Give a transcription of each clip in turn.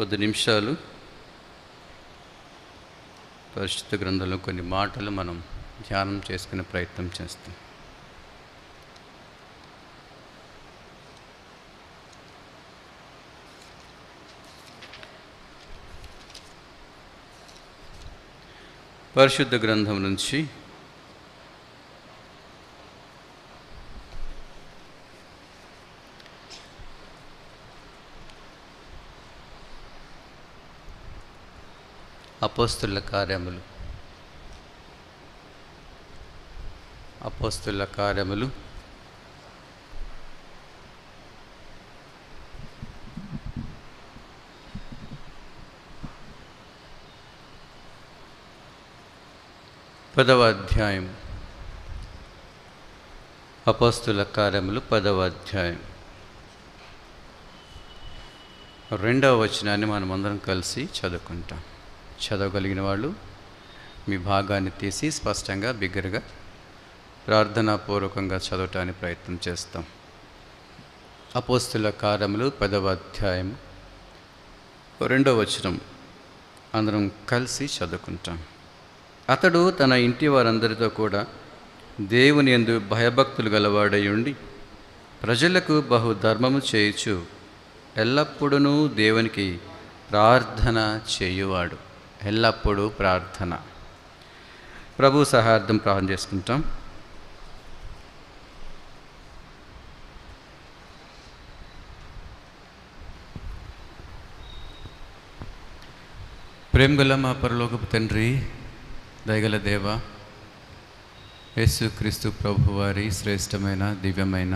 కొద్ది నిమిషాలు పరిశుద్ధ గ్రంథంలో కొన్ని మాటలు మనం ధ్యానం చేసుకునే ప్రయత్నం చేస్తాం. పరిశుద్ధ గ్రంథం నుంచి అపోస్తుల కార్యములు 10వ అధ్యాయం. అపోస్తుల కార్యములు 10వ అధ్యాయం 2వ వచనాన్ని మనమందరం కలిసి చదువుకుంటాం. చదవగలిగిన వాళ్ళు మీ భాగాన్ని తీసి స్పష్టంగా బిగ్గరగా ప్రార్థనాపూర్వకంగా చదవటానికి ప్రయత్నం చేస్తాం. అపోస్తుల కార్యములు 10వ అధ్యాయం 2వ వచనం అందరం కలిసి చదువుకుంటాం. అతడు తన ఇంటి వారందరితో కూడా దేవుని యందు భయభక్తులు గలవాడై ఉండి ప్రజలకు బహుధర్మము చేయుచు ఎల్లప్పుడూ దేవునికి ప్రార్థన చేయువాడు. ఎల్లప్పుడూ ప్రార్థన. ప్రభు సహార్థం ప్రార్థన చేసుకుంటాం. ప్రేమగల మా పరలోకపు తండ్రి, దయగల దేవ, యేసుక్రీస్తు ప్రభు వారి శ్రేష్టమైన దివ్యమైన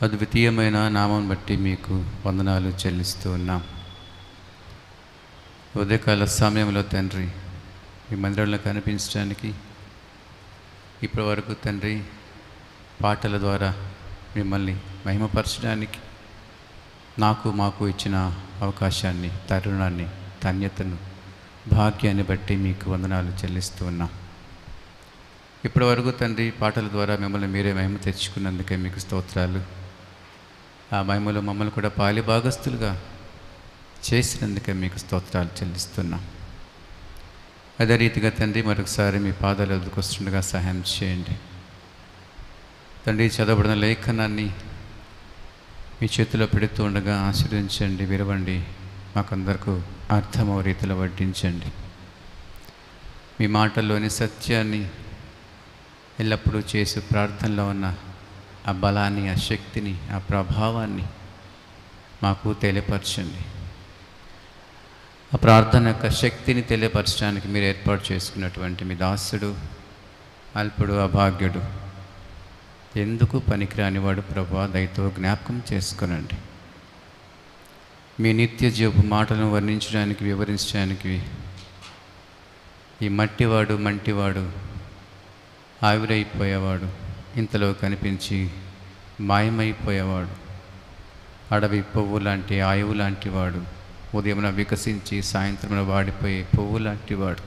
అద్వితీయమైన నామం బట్టి మీకు వందనాలు చెల్లిస్తూ ఉన్నాం. ఉదయకాల సమయంలో తండ్రి మీ మందిరంలో కనిపించడానికి ఇప్పటి వరకు తండ్రి పాటల ద్వారా మిమ్మల్ని మహిమపరచడానికి మాకు ఇచ్చిన అవకాశాన్ని, తరుణాన్ని, ధన్యతను, భాగ్యాన్ని బట్టి మీకు వందనాలు చెల్లిస్తూ ఉన్నాం. ఇప్పటి వరకు తండ్రి పాటల ద్వారా మిమ్మల్ని మీరే మహిమ తెచ్చుకున్నందుకే మీకు స్తోత్రాలు. ఆ మహిమలో మమ్మల్ని కూడా పాలి భాగస్తులుగా చేసినందుకే మీకు స్తోత్రాలు చెల్లిస్తున్నాం. అదే రీతిగా తండ్రి మరొకసారి మీ పాదాలు ఎదుర్కొస్తుండగా సహాయం చేయండి తండ్రి. చదవబడిన లేఖనాన్ని మీ చేతిలో పెడుతూ ఉండగా ఆశీర్వదించండి, విరవండి, మాకందరకు అర్థమో రీతిలో వడ్డించండి. మీ మాటల్లోని సత్యాన్ని, ఎల్లప్పుడూ చేసే ప్రార్థనలో ఉన్న ఆ బలాన్ని, ఆ శక్తిని, ఆ ప్రభావాన్ని మాకు తెలియపరచండి. ఆ ప్రార్థన యొక్క శక్తిని తెలియపరచడానికి మీరు ఏర్పాటు చేసుకున్నటువంటి మీ దాసుడు, అల్పుడు, అభాగ్యుడు, ఎందుకు పనికిరానివాడు ప్రభా, దయతో జ్ఞాపకం చేసుకునండి. మీ నిత్య జీవపు మాటలను వర్ణించడానికి, వివరించడానికి ఈ మంటివాడు ఆవిరైపోయేవాడు, ఇంతలో కనిపించి మాయమైపోయేవాడు, అడవి పువ్వు లాంటి, ఆయువు లాంటి వాడు, ఉదయమున వికసించి సాయంత్రమున వాడిపోయే పువ్వు లాంటివాడు,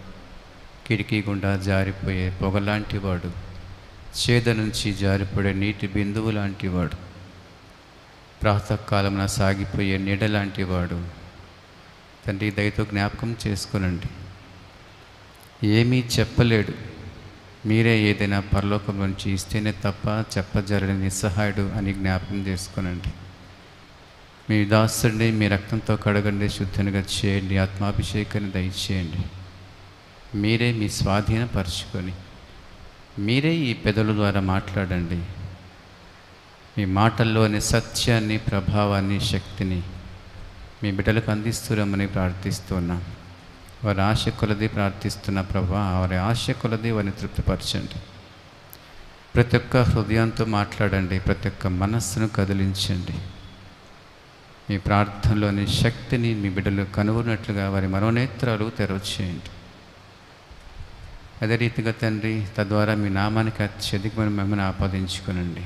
కిటికీ గుండా జారిపోయే పొగలాంటివాడు, చేద నుంచి జారిపోయే నీటి బిందువు లాంటివాడు, ప్రాతకాలమున సాగిపోయే నీడ లాంటివాడు తండ్రి, దయతో జ్ఞాపకం చేసుకునండి. ఏమీ చెప్పలేడు, మీరే ఏదైనా పరలోకం నుంచి ఇస్తేనే తప్ప చెప్పజరని నిస్సహాయుడు అని జ్ఞాపకం చేసుకునండి. మీ దాసుడిని మీ రక్తంతో కడగండి, శుద్ధునిగా చేయండి, ఆత్మాభిషేకాన్ని దయచేయండి. మీరే మీ స్వాధీనపరచుకొని మీరే ఈ పెదవుల ద్వారా మాట్లాడండి. మీ మాటల్లోని సత్యాన్ని, ప్రభావాన్ని, శక్తిని మీ బిడ్డలకు అందిస్తురమ్మని ప్రార్థిస్తున్నాం. వారి ఆశ కొలది ప్రార్థిస్తున్న ప్రభా, వారి ఆశ కొలది వారిని తృప్తిపరచండి. ప్రతి ఒక్క హృదయంతో మాట్లాడండి, ప్రతి ఒక్క మనస్సును కదిలించండి. మీ ప్రార్థనలోని శక్తిని మీ బిడ్డలు కనుగొన్నట్లుగా వారి మనోనేత్రాలు తెరవచేయండి. అదే రీతిగా తండ్రి, తద్వారా మీ నామానికి అత్యధికమైన మిమ్మల్ని ఆపాదించుకునండి.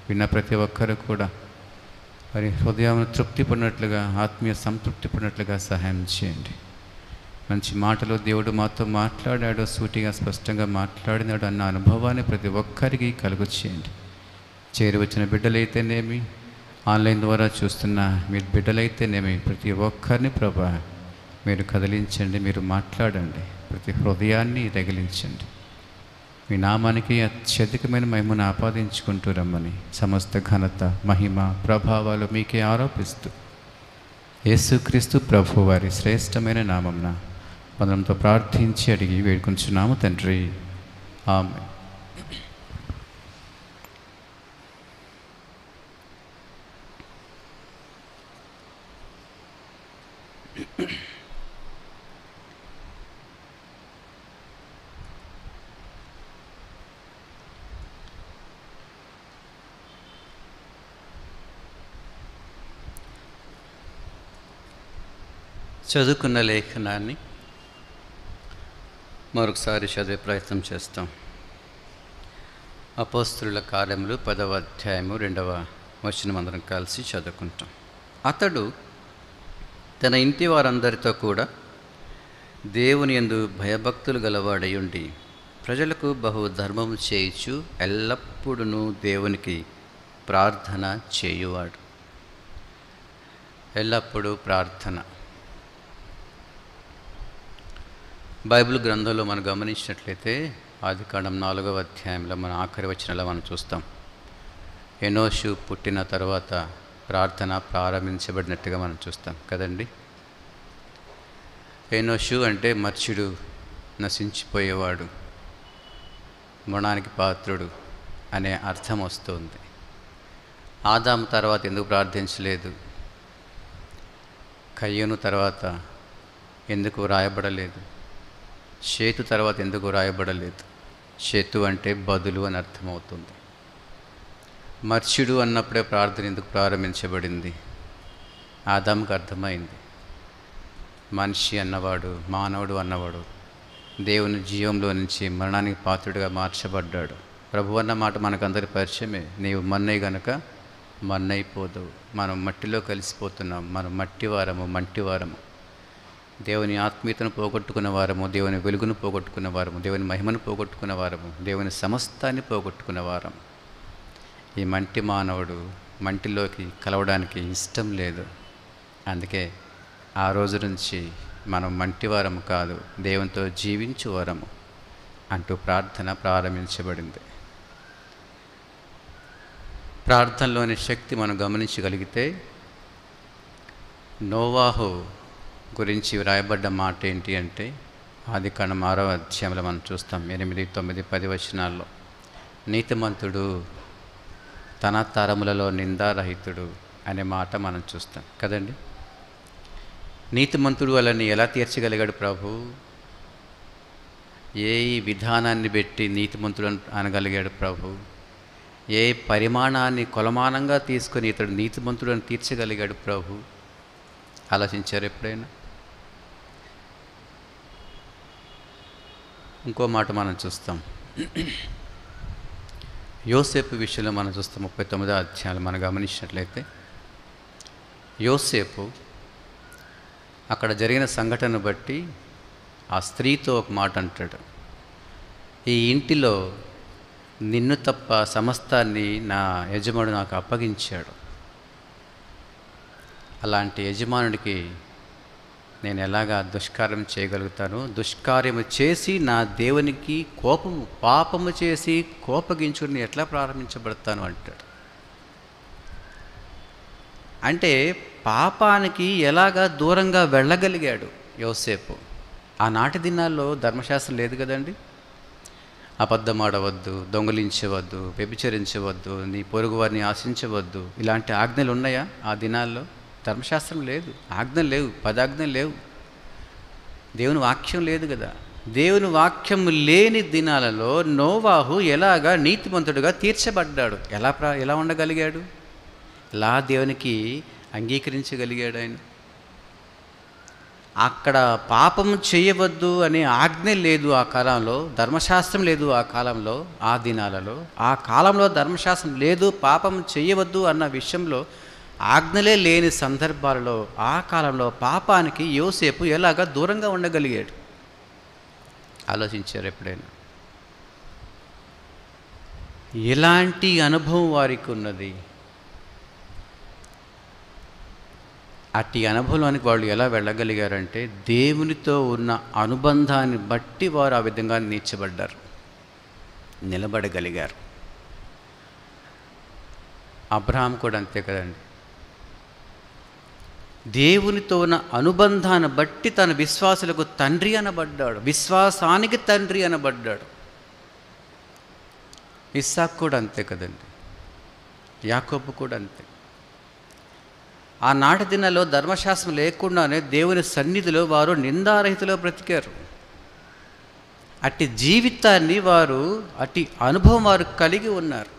విన్న ప్రతి ఒక్కరు కూడా వారి హృదయం తృప్తి పడినట్లుగా, ఆత్మీయ సంతృప్తి పడినట్లుగా సహాయం చేయండి. మంచి మాటలు దేవుడు మాతో మాట్లాడాడు, సూటిగా స్పష్టంగా మాట్లాడినాడు అన్న అనుభవాన్ని ప్రతి ఒక్కరికి కలుగు చేయండి. చేరి వచ్చిన బిడ్డలైతేనేమి, ఆన్లైన్ ద్వారా చూస్తున్న మీ బిడ్డలైతేనేమి ప్రతి ఒక్కరిని ప్రభా మీరు కదిలించండి, మీరు మాట్లాడండి, ప్రతి హృదయాన్ని రగిలించండి. మీ నామానికి అత్యధికమైన మహిమను ఆపాదించుకుంటూ రమ్మని సమస్త ఘనత, మహిమ, ప్రభావాలు మీకే ఆరోపిస్తూ యేసుక్రీస్తు ప్రభు వారి శ్రేష్టమైన నామంన వందనంతో ప్రార్థించి అడిగి వేడుకుంటున్నాము తండ్రి, ఆమేన్. చదువుకున్న లేఖనాన్ని మరొకసారి చదివే ప్రయత్నం చేస్తాం. అపోస్తలుల కార్యములు 10వ అధ్యాయము 2వ వచనం అందరం కలిసి చదువుకుంటాం. అతడు తన ఇంటి వారందరితో కూడా దేవుని యందు భయభక్తులు గలవాడై ఉండి ప్రజలకు బహు ధర్మము చేయుచు ఎల్లప్పుడూ దేవునికి ప్రార్థన చేయువాడు. ఎల్లప్పుడూ ప్రార్థన. బైబిల్ గ్రంథంలో మనం గమనించినట్లయితే ఆదికాండం 4వ అధ్యాయంలో మన ఆఖరి వచనంలో మనం చూస్తాం, ఎనోషు పుట్టిన తర్వాత ప్రార్థన ప్రారంభించబడినట్టుగా మనం చూస్తాం కదండి. ఎనోషు అంటే మర్చుడు, నశించిపోయేవాడు, మరణానికి పాత్రుడు అనే అర్థం వస్తుంది. ఆదాము తర్వాత ఎందుకు ప్రార్థించలేదు? కయ్యూను తర్వాత ఎందుకు వ్రాయబడలేదు? షేతు తర్వాత ఎందుకు రాయబడలేదు? షేతు అంటే బదులు అని అర్థమవుతుంది. మర్చుడు అన్నప్పుడే ప్రార్థన ఎందుకు ప్రారంభించబడింది? ఆదాముకు అర్థమైంది, మనిషి అన్నవాడు, మానవుడు అన్నవాడు దేవుని జీవంలో నుంచి మరణానికి పాత్రుడిగా మార్చబడ్డాడు. ప్రభు అన్న మాట మనకందరి పరిచయమే. నీవు మన్నై గనక మన్నైపోదు. మనం మట్టిలో కలిసిపోతున్నాం. మనం మంటివారము. దేవుని ఆత్మీయతను పోగొట్టుకున్న వారము, దేవుని వెలుగును పోగొట్టుకున్న వారము, దేవుని మహిమను పోగొట్టుకున్న వారము, దేవుని సమస్తాన్ని పోగొట్టుకున్న వారము. ఈ మంటి మానవుడు మంటిలోకి కలవడానికి ఇష్టం లేదు. అందుకే ఆ రోజు నుంచి మనం మంటివారము కాదు, దేవునితో జీవించు వారము అంటూ ప్రార్థన ప్రారంభించబడింది. ప్రార్థనలోని శక్తి మనం గమనించగలిగితే నోవాహు గురించి వ్రాయబడ్డ మాట ఏంటి అంటే ఆదికాండం 6వ అధ్యాయంలో మనం చూస్తాం 8, 9, 10 వచనాల్లో, నీతిమంతుడు తన తరములలో నిందారహితుడు అనే మాట మనం చూస్తాం కదండి. నీతిమంతుడు వాళ్ళని ఎలా తీర్చగలిగాడు ప్రభు? ఏ విధానాన్ని పెట్టి నీతిమంతుడు అనగలిగాడు ప్రభు? ఏ పరిమాణాన్ని కొలమానంగా తీసుకొని ఇతడు నీతిమంతుడు అని తీర్చగలిగాడు ప్రభు? ఆలోచించారు ఎప్పుడైనా? ఇంకో మాట మనం చూస్తాం, యోసేపు విషయంలో మనం చూస్తాం. 39వ అధ్యాయంలో మనం గమనించినట్లయితే యోసేపు అక్కడ జరిగిన సంఘటనను బట్టి ఆ స్త్రీతో ఒక మాట అంటాడు, ఈ ఇంటిలో నిన్ను తప్ప సమస్తాన్ని నా యజమానుడు నాకు అప్పగించాడు. అలాంటి యజమానుడికి నేను ఎలాగా దుష్కార్యం చేయగలుగుతాను? దుష్కార్యము చేసి నా దేవునికి పాపము చేసి కోపగించుకుని ఎట్లా ప్రారంభించబడతాను అంటాడు. అంటే పాపానికి ఎలాగా దూరంగా వెళ్ళగలిగాడు యోసేపు. ఆనాటి దినాల్లో ధర్మశాస్త్రం లేదు కదండి. అబద్ధం ఆడవద్దు, దొంగలించవద్దు, వ్యభిచరించవద్దు, నీ పొరుగు వారిని ఆశించవద్దు, ఇలాంటి ఆజ్ఞలు ఉన్నాయా ఆ దినాల్లో? ధర్మశాస్త్రం లేదు, ఆజ్ఞలు లేవు, 10 ఆజ్ఞలు లేవు, దేవుని వాక్యం లేదు కదా. దేవుని వాక్యం లేని దినాలలో నోవాహు ఎలాగా నీతిమంతుడుగా తీర్చబడ్డాడు? ఎలా ఉండగలిగాడు? ఎలా దేవునికి అంగీకరించగలిగాడు ఆయన? అక్కడ పాపం చేయవద్దు అనే ఆజ్ఞ లేదు ఆ కాలంలో, ధర్మశాస్త్రం లేదు ఆ కాలంలో, ఆ దినాలలో. ఆ కాలంలో ధర్మశాస్త్రం లేదు, పాపం చేయవద్దు అన్న విషయంలో ఆజ్ఞలే లేని సందర్భాలలో ఆ కాలంలో పాపానికి యోసేపు ఎలాగా దూరంగా ఉండగలిగాడు? ఆలోచించారు ఎప్పుడైనా? ఎలాంటి అనుభవం వారికి ఉన్నది? అట్టి అనుభవంలోనికి వాళ్ళు ఎలా వెళ్ళగలిగారంటే దేవునితో ఉన్న అనుబంధాన్ని బట్టి వారు ఆ విధంగా నిలిచబడ్డారు, నిలబడగలిగారు. అబ్రహాం కూడా అంతే కదండి. దేవునితో ఉన్న అనుబంధాన్ని బట్టి తన విశ్వాసులకు తండ్రి అనబడ్డాడు, విశ్వాసానికి తండ్రి అనబడ్డాడు. ఇస్సాకు కూడా అంతే కదండి, యాకోబు కూడా అంతే. ఆనాటి దినాల్లో ధర్మశాస్త్రం లేకుండానే దేవుని సన్నిధిలో వారు నిందారహితలో బ్రతికారు. అట్టి జీవితాన్ని వారు, అట్టి అనుభవం వారు కలిగి ఉన్నారు.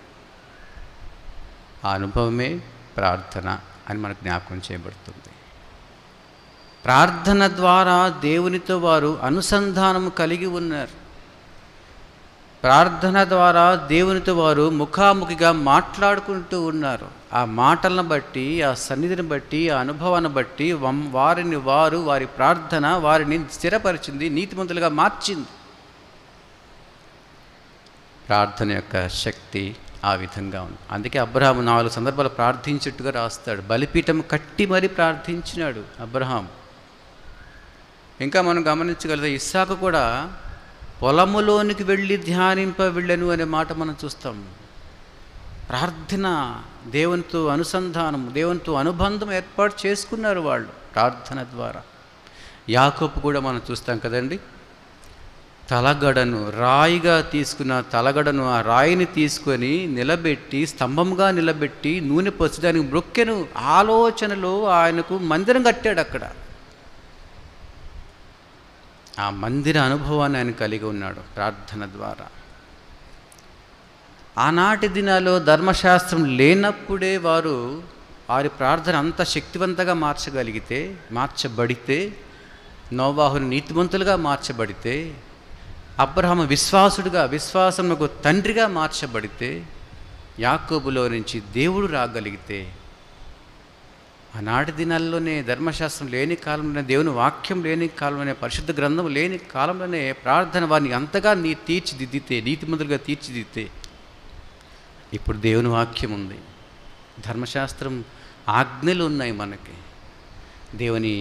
ఆ అనుభవమే ప్రార్థన అని మనకు జ్ఞాపకం చేయబడుతుంది. ప్రార్థన ద్వారా దేవునితో వారు అనుసంధానము కలిగి ఉన్నారు. ప్రార్థన ద్వారా దేవునితో వారు ముఖాముఖిగా మాట్లాడుకుంటూ ఉన్నారు. ఆ మాటలను బట్టి, ఆ సన్నిధిని బట్టి, ఆ అనుభవాన్ని బట్టి వారి ప్రార్థన వారిని స్థిరపరిచింది, నీతిమంతులుగా మార్చింది. ప్రార్థన యొక్క శక్తి ఆ విధంగా ఉంది. అందుకే అబ్రహాము 4 సందర్భాలు ప్రార్థించినట్టుగా రాస్తాడు. బలిపీఠం కట్టి మరీ ప్రార్థించినాడు అబ్రహాం. ఇంకా మనం గమనించగలిగితే ఇస్సాకు కూడా పొలములోనికి వెళ్ళి ధ్యానింప వెళ్ళను అనే మాట మనం చూస్తాం. ప్రార్థన, దేవునితో అనుసంధానం, దేవునితో అనుబంధం ఏర్పాటు చేసుకున్నారు వాళ్ళు ప్రార్థన ద్వారా. యాకోబు కూడా మనం చూస్తాం కదండి, తలగడను, రాయిగా తీసుకున్న తలగడను, ఆ రాయిని తీసుకొని నిలబెట్టి, స్తంభంగా నిలబెట్టి నూనె పోసి దానికి మ్రొక్కెను ఆలోచనలో ఆయనకు మందిరం కట్టాడు. అక్కడ ఆ మందిర అనుభవాన్ని ఆయన కలిగి ఉన్నాడు ప్రార్థన ద్వారా. ఆనాటి దినాల్లో ధర్మశాస్త్రం లేనప్పుడే వారి ప్రార్థన అంత శక్తివంతంగా మార్చబడితే, నోవాహుని నీతిమంతులుగా మార్చబడితే, అబ్రహాము విశ్వాసమునకు తండ్రిగా మార్చబడితే, యాకోబులో నుంచి దేవుడు రాగలిగితే, ఆనాటి దినాల్లోనే ధర్మశాస్త్రం లేని కాలంలోనే, దేవుని వాక్యం లేని కాలంలోనే, పరిశుద్ధ గ్రంథం లేని కాలంలోనే ప్రార్థన వారిని అంతగా నీతిమంతులుగా తీర్చిదిద్దితే, ఇప్పుడు దేవుని వాక్యం ఉంది, ధర్మశాస్త్రం ఆజ్ఞలు ఉన్నాయి, మనకి దేవుని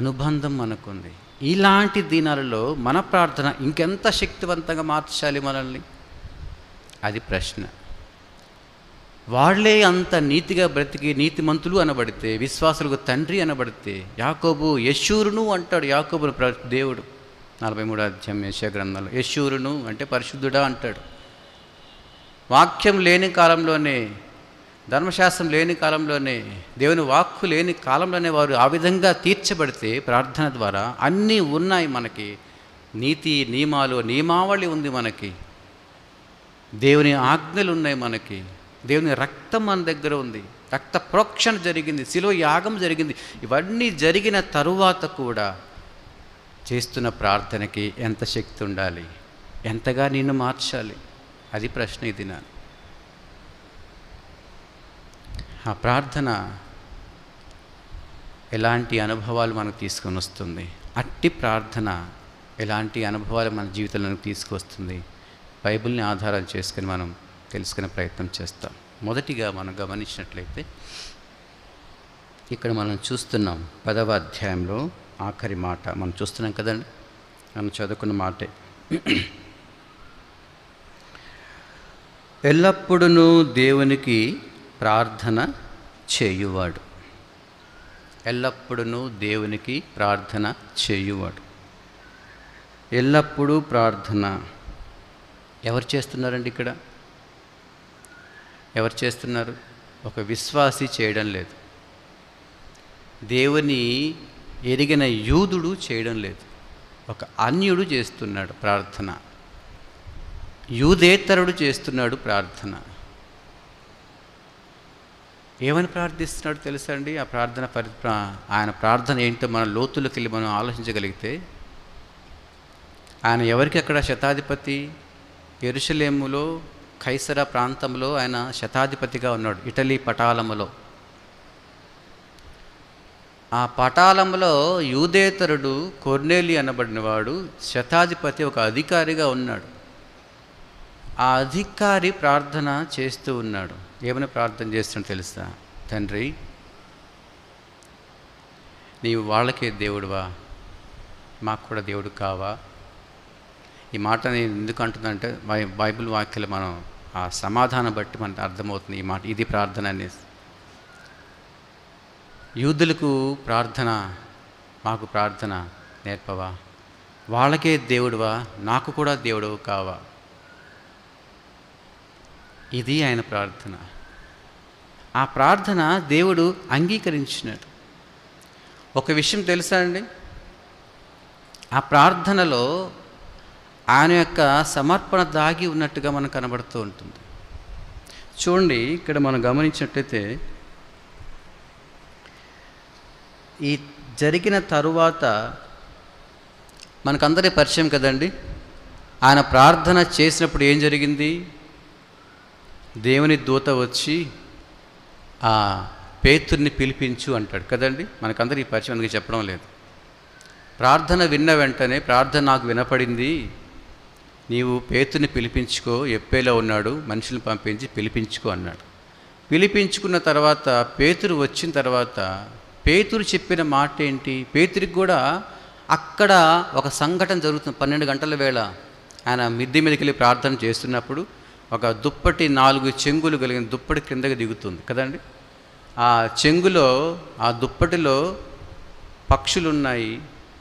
అనుబంధం మనకుంది. ఇలాంటి దినాలలో మన ప్రార్థన ఇంకెంత శక్తివంతంగా మార్చాలి మనల్ని? అది ప్రశ్న. వాళ్ళే అంత నీతిగా బ్రతికి నీతిమంతులు అనబడితే, విశ్వాసులకు తండ్రి అనబడితే, యాకోబు యెషూరును అంటాడు. యాకోబును దేవుడు 43వ అధ్యాయం యెషయా గ్రంథంలో యెషూరును అంటే పరిశుద్ధుడా అంటాడు. వాక్యం లేని కాలంలోనే, ధర్మశాస్త్రం లేని కాలంలోనే, దేవుని వాక్కు లేని కాలంలోనే వారు ఆ విధంగా తీర్చబడితే ప్రార్థన ద్వారా అన్నీ ఉన్నాయి. మనకి నీతి నియమావళి ఉంది, మనకి దేవుని ఆజ్ఞలు ఉన్నాయి, మనకి దేవుని రక్తం మన దగ్గర ఉంది, రక్త ప్రోక్షణ జరిగింది, శిలువ యాగం జరిగింది. ఇవన్నీ జరిగిన తరువాత కూడా చేస్తున్న ప్రార్థనకి ఎంత శక్తి ఉండాలి, ఎంతగా నిన్ను మార్చాలి? అది ప్రశ్న. ఇది ఆ ప్రార్థన ఎలాంటి అనుభవాలు మనకు తీసుకొని వస్తుంది? అట్టి ప్రార్థన ఎలాంటి అనుభవాలు మన జీవితంలోకి తీసుకొస్తుంది? బైబిల్ని ఆధారం చేసుకుని మనం తెలుసుకునే ప్రయత్నం చేస్తాం. మొదటిగా మనం గమనించినట్లయితే ఇక్కడ మనం చూస్తున్నాం 10వ అధ్యాయంలో ఆఖరి మాట మనం చూస్తున్నాం కదండి, మనం చదువుకున్న మాటే, ఎల్లప్పుడూ దేవునికి ప్రార్థన చేయువాడు. ఎల్లప్పుడూ దేవునికి ప్రార్థన చేయువాడు. ఎల్లప్పుడూ ప్రార్థన ఎవరు చేస్తున్నారండి? ఇక్కడ ఎవరు చేస్తున్నారు? ఒక విశ్వాసి చేయడం లేదు, దేవుని ఎరిగిన యూదుడు చేయడం లేదు, ఒక అన్యుడు చేస్తున్నాడు ప్రార్థన, యూదేతరుడు చేస్తున్నాడు ప్రార్థన. ఏమని ప్రార్థిస్తున్నాడు తెలుసా అండి? ఆ ప్రార్థన ఆయన ప్రార్థన ఏంటో మన లోతులకు వెళ్ళి మనం ఆలోచించగలిగితే, ఆయన ఎవరికి అక్కడ శతాధిపతి? యెరూషలేములో కైసరా ప్రాంతంలో ఆయన శతాధిపతిగా ఉన్నాడు, ఇటలీ పటాలములో. ఆ పటాలంలో యూదేతరుడు కొర్నేలి అనబడినవాడు శతాధిపతి, ఒక అధికారిగా ఉన్నాడు. ఆ అధికారి ప్రార్థన చేస్తూ ఉన్నాడు. ఏమైనా ప్రార్థన చేస్తున్నాడు తెలుసా? తండ్రి, నీవు వాళ్ళకే దేవుడువా, మాకు కూడా దేవుడు కావా? ఈ మాట నేను ఎందుకు అంటున్నానంటే బైబిల్ వాక్యాలు మనం ఆ సమాధానం బట్టి మనకు అర్థమవుతుంది ఈ మాట. ఇది ప్రార్థన అనేసి. యూదులకు ప్రార్థన, మాకు ప్రార్థన నేర్పవా, వాళ్ళకే దేవుడువా, నాకు కూడా దేవుడు కావా? ఇది ఆయన ప్రార్థన. ఆ ప్రార్థన దేవుడు అంగీకరించినాడు. ఒక విషయం తెలుసా అండి, ఆ ప్రార్థనలో ఆయన యొక్క సమర్పణ దాగి ఉన్నట్టుగా మనకు కనబడుతూ ఉంటుంది. చూడండి, ఇక్కడ మనం గమనించినట్లయితే ఈ జరిగిన తరువాత మనకందరి పరిచయం కదండి. ఆయన ప్రార్థన చేసినప్పుడు ఏం జరిగింది? దేవుని దూత వచ్చి ఆ పేతుర్ని పిలిపించు అంటాడు కదండి. మనకందరి ఈ పరిచయం అందుకే చెప్పడం లేదు. ప్రార్థన విన్న వెంటనే, ప్రార్థన నాకు వినపడింది, నీవు పేతుర్ని పిలిపించుకో, ఎప్పేలో ఉన్నాడు, మనుషులను పంపించి పిలిపించుకో అన్నాడు. పిలిపించుకున్న తర్వాత పేతురు వచ్చిన తర్వాత పేతురు చెప్పిన మాట ఏంటి? పేతురికి కూడా అక్కడ ఒక సంఘటన జరుగుతుంది. 12 గంటల వేళ ఆయన మిద్దె మీదకి వెళ్ళి ప్రార్థన చేస్తున్నప్పుడు ఒక దుప్పటి 4 చెంగులు కలిగిన దుప్పటి కిందకి దిగుతుంది కదండి. ఆ చెంగులో, ఆ దుప్పటిలో పక్షులు ఉన్నాయి,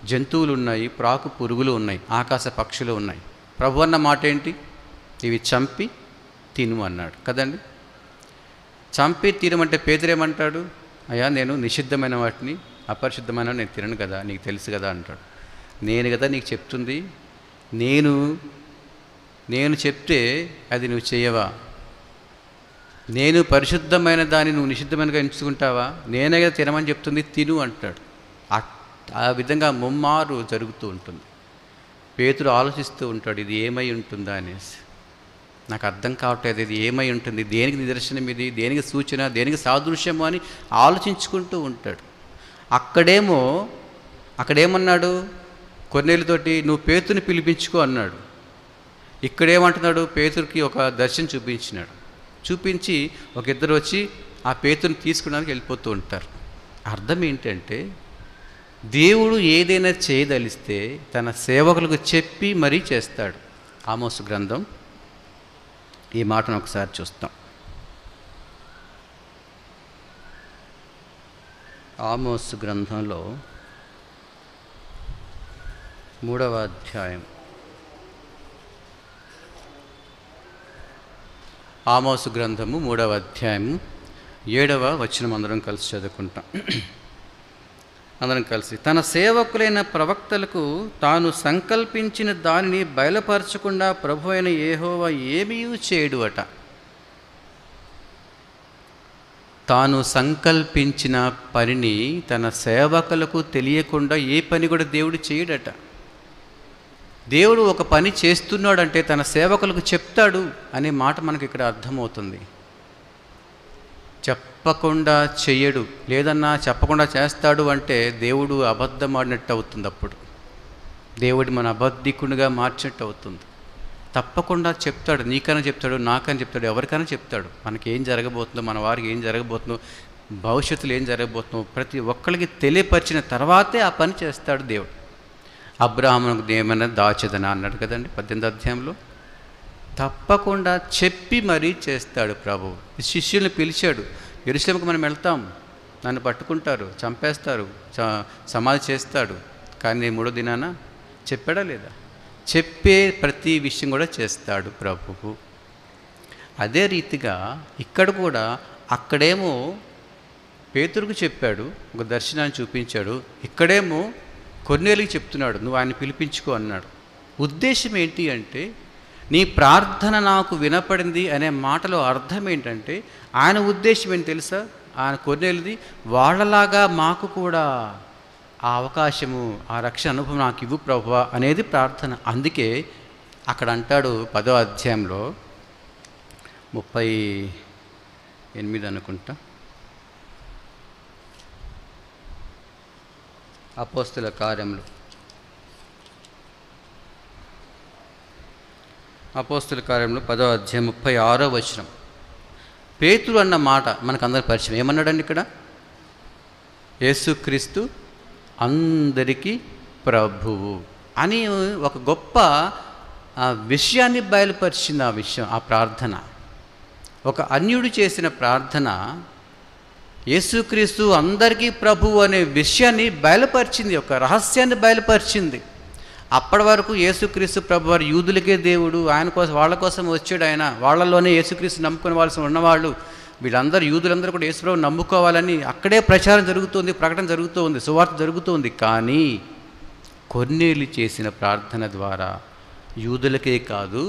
జంతువులు ఉన్నాయి, ప్రాకు పురుగులు ఉన్నాయి, ఆకాశ పక్షులు ఉన్నాయి. ప్రభు అన్న మాట ఏంటి? ఇవి చంపి తిను అన్నాడు కదండి. చంపి తినమంటే పేతురేమంటాడు? అయ్యా, నేను నిషిద్ధమైన వాటిని, అపరిశుద్ధమైన నేను తినను కదా, నీకు తెలుసు కదా అంటాడు. నేను కదా నీకు చెప్తుంది, నేను చెప్తే అది నువ్వు చేయవా? నేను పరిశుద్ధమైన దాన్ని నువ్వు నిషిద్ధమైనగా ఎంచుకుంటావా? నేనే కదా తినమని చెప్తుంది, తిను అంటాడు. ఆ విధంగా ముమ్మారు జరుగుతూ ఉంటుంది. పేతురు ఆలోచిస్తూ ఉంటాడు, ఇది ఏమై ఉంటుందా అనేసి. నాకు అర్థం కావట్లేదు, ఇది ఏమై ఉంటుంది, దేనికి నిదర్శనం ఇది, దేనికి సూచన, దేనికి సాదృశ్యము అని ఆలోచించుకుంటూ ఉంటాడు. అక్కడేమన్నాడు? కొర్నేలుతోటి నువ్వు పేతుని పిలిపించుకో అన్నాడు. ఇక్కడేమంటున్నాడు? పేతురికి ఒక దర్శనం చూపించినాడు. చూపించి ఒక ఇద్దరు వచ్చి ఆ పేతుని తీసుకున్నానికి వెళ్ళిపోతూ ఉంటారు. అర్థం ఏంటంటే, దేవుడు ఏదైనా చేయదలిస్తే తన సేవకులకు చెప్పి మరీ చేస్తాడు. ఆమోసు గ్రంథం ఈ మాటను ఒకసారి చూస్తాం. ఆమోసు గ్రంథంలో 3వ అధ్యాయం, ఆమోసు గ్రంథము 3వ అధ్యాయము 7వ వచనం అందరం కలిసి చదువుకుంటాం. అందరం కలిసి. తన సేవకులైన ప్రవక్తలకు తాను సంకల్పించిన దానిని బయలుపరచకుండా ప్రభు అయిన యెహోవా ఏమీ చేయడు అట. తాను సంకల్పించిన పనిని తన సేవకులకు తెలియకుండా ఏ పని కూడా దేవుడు చేయడట. దేవుడు ఒక పని చేస్తున్నాడంటే తన సేవకులకు చెప్తాడు అనే మాట మనకి ఇక్కడ అర్థమవుతుంది. చెప్పకుండా చెయ్యడు, లేదన్నా చెప్పకుండా చేస్తాడు అంటే దేవుడు అబద్ధం ఆడినట్టు అవుతుంది. అప్పుడు దేవుడు మన అబద్ధికునిగా మార్చినట్టు అవుతుంది. తప్పకుండా చెప్తాడు, నీకైనా చెప్తాడు, నాకైనా చెప్తాడు, ఎవరికైనా చెప్తాడు. మనకి ఏం జరగబోతుందో, మన వారికి ఏం జరగబోతుందో, భవిష్యత్తులో ఏం జరగబోతుందో ప్రతి ఒక్కరికి తెలియపరిచిన తర్వాతే ఆ పని చేస్తాడు దేవుడు. అబ్రాహామునకు ఏమైనా దాచెదనా అన్నాడు కదండి 18వ అధ్యాయంలో. తప్పకుండా చెప్పి మరీ చేస్తాడు ప్రభువు. శిష్యుల్ని పిలిచాడు, యెరూషలేముకు మనం వెళ్తాం, నన్ను పట్టుకుంటారు, చంపేస్తారు, సమాధి చేస్తాడు, కానీ నేను 3వ దినాన చెప్పాడా లేదా? చెప్పే ప్రతి విషయం కూడా చేస్తాడు ప్రభువు. అదే రీతిగా ఇక్కడ కూడా అక్కడేమో పేతురుకు చెప్పాడు, ఒక దర్శనాన్ని చూపించాడు. ఇక్కడేమో కొర్నేలికి చెప్తున్నాడు, నువ్వు ఆయన పిలిపించుకో అన్నాడు. ఉద్దేశం ఏంటి అంటే, నీ ప్రార్థన నాకు వినపడింది అనే మాటలో అర్థం ఏంటంటే, ఆయన ఉద్దేశం ఏంటి తెలుసా? ఆయన కొర్నేలిది, వాళ్ళలాగా మాకు కూడా ఆ అవకాశము, ఆ రక్షణ అనుభవం నాకు ఇవ్వు ప్రభువా అనేది ప్రార్థన. అందుకే అక్కడ అంటాడు 10వ అధ్యాయంలో 38 అనుకుంటా, అపోస్తుల కార్యములు 10వ అధ్యాయం 36వ వచనం. పేతురు అన్న మాట మనకు అందరి పరిచయం. ఏమన్నాడండి ఇక్కడ? యేసుక్రీస్తు అందరికీ ప్రభువు అని ఒక గొప్ప విషయాన్ని బయలుపరిచింది. ఆ విషయం, ఆ ప్రార్థన, ఒక అన్యుడు చేసిన ప్రార్థన యేసుక్రీస్తు అందరికీ ప్రభువు అనే విషయాన్ని బయలుపరిచింది, ఒక రహస్యాన్ని బయలుపరిచింది. అప్పటి వరకు యేసుక్రీస్తు ప్రభు వారు యూదులకే దేవుడు, ఆయన కోసం వాళ్ళ కోసం వచ్చాడు, ఆయన వాళ్ళలోనే యేసుక్రీస్తు నమ్ముకునే వాళ్ళ ఉన్నవాళ్ళు, వీళ్ళందరూ యూదులందరూ కూడా యేసుప్రభు నమ్ముకోవాలని అక్కడే ప్రచారం జరుగుతుంది, ప్రకటన జరుగుతుంది, సువార్త జరుగుతుంది. కానీ కొర్నేలి చేసిన ప్రార్థన ద్వారా యూదులకే కాదు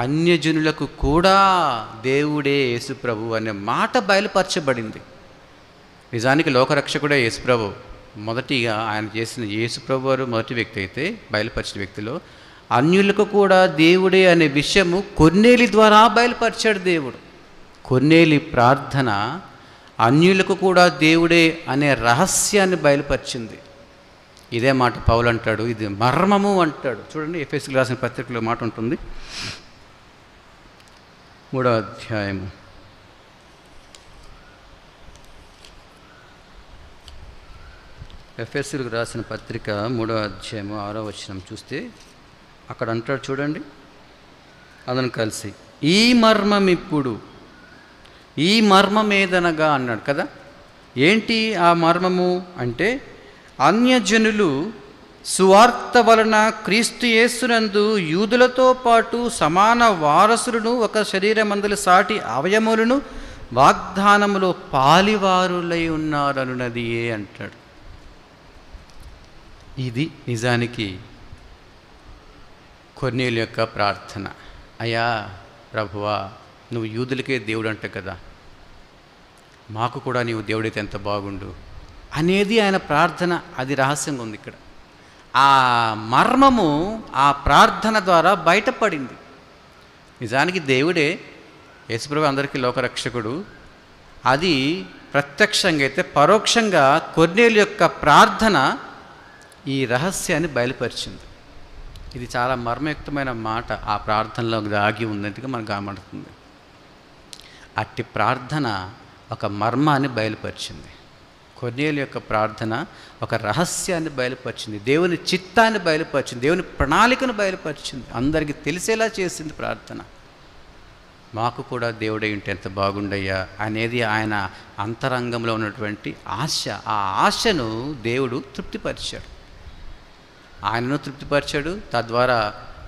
అన్యజనులకు కూడా దేవుడే యేసుప్రభు అనే మాట బయలుపరచబడింది. నిజానికి లోకరక్షకుడే యేసుప్రభు. మొదటిగా ఆయన చేసిన యేసుప్రభు వారు మొదటి వ్యక్తి అయితే, బయలుపరిచిన వ్యక్తిలో అన్యులకు కూడా దేవుడే అనే విషయము కొర్నేలి ద్వారా బయలుపరిచాడు దేవుడు. కొర్నేలి ప్రార్థన అన్యులకు కూడా దేవుడే అనే రహస్యాన్ని బయలుపరిచింది. ఇదే మాట పౌలు అంటాడు, ఇది మర్మము అంటాడు. చూడండి, ఎఫెసీయులకు రాసిన పత్రికలో మాట ఉంటుంది, 3వ అధ్యాయము ఎఫెసీయులకు రాసిన పత్రిక 3వ అధ్యాయము 6వ వచనం చూస్తే అక్కడ అంటాడు, చూడండి, అతను కలిసి ఈ మర్మం ఇప్పుడు, ఈ మర్మం ఏదనగా అన్నాడు కదా. ఏంటి ఆ మర్మము అంటే, అన్యజనులు సువార్త వలన క్రీస్తు యేసునందు యూదులతో పాటు సమాన వారసులను, ఒక శరీరమందలి సాటి అవయములను వాగ్దానములో పాలివారులై ఉన్నారనున్నదియే అంటాడు. ఇది నిజానికి కొర్నేలి యొక్క ప్రార్థన. అయ్యా ప్రభువా, నువ్వు యూదులకే దేవుడు అంట కదా, మాకు కూడా నీవు దేవుడైతే ఎంత బాగుండు అనేది ఆయన ప్రార్థన. అది రహస్యంగా ఉంది ఇక్కడ. ఆ మర్మము ఆ ప్రార్థన ద్వారా బయటపడింది. నిజానికి దేవుడే యేసుప్రభు అందరికీ లోకరక్షకుడు. అది ప్రత్యక్షంగా అయితే పరోక్షంగా కొర్నేలి యొక్క ప్రార్థన ఈ రహస్యాన్ని బయలుపరిచింది. ఇది చాలా మర్మయుక్తమైన మాట ఆ ప్రార్థనలో దాగి ఉన్నట్టుగా మనకు కనబడుతుంది. అట్టి ప్రార్థన ఒక మర్మాన్ని బయలుపరిచింది. కొర్నేలి యొక్క ప్రార్థన ఒక రహస్యాన్ని బయలుపరిచింది, దేవుని చిత్తాన్ని బయలుపరిచింది, దేవుని ప్రణాళికను బయలుపరిచింది, అందరికీ తెలిసేలా చేసింది ప్రార్థన. మాకు కూడా దేవుడై ఉంటే ఎంత బాగుండయ్యా అనేది ఆయన అంతరంగంలో ఉన్నటువంటి ఆశ. ఆ ఆశను దేవుడు తృప్తిపరిచాడు, ఆయనను తృప్తిపరిచాడు. తద్వారా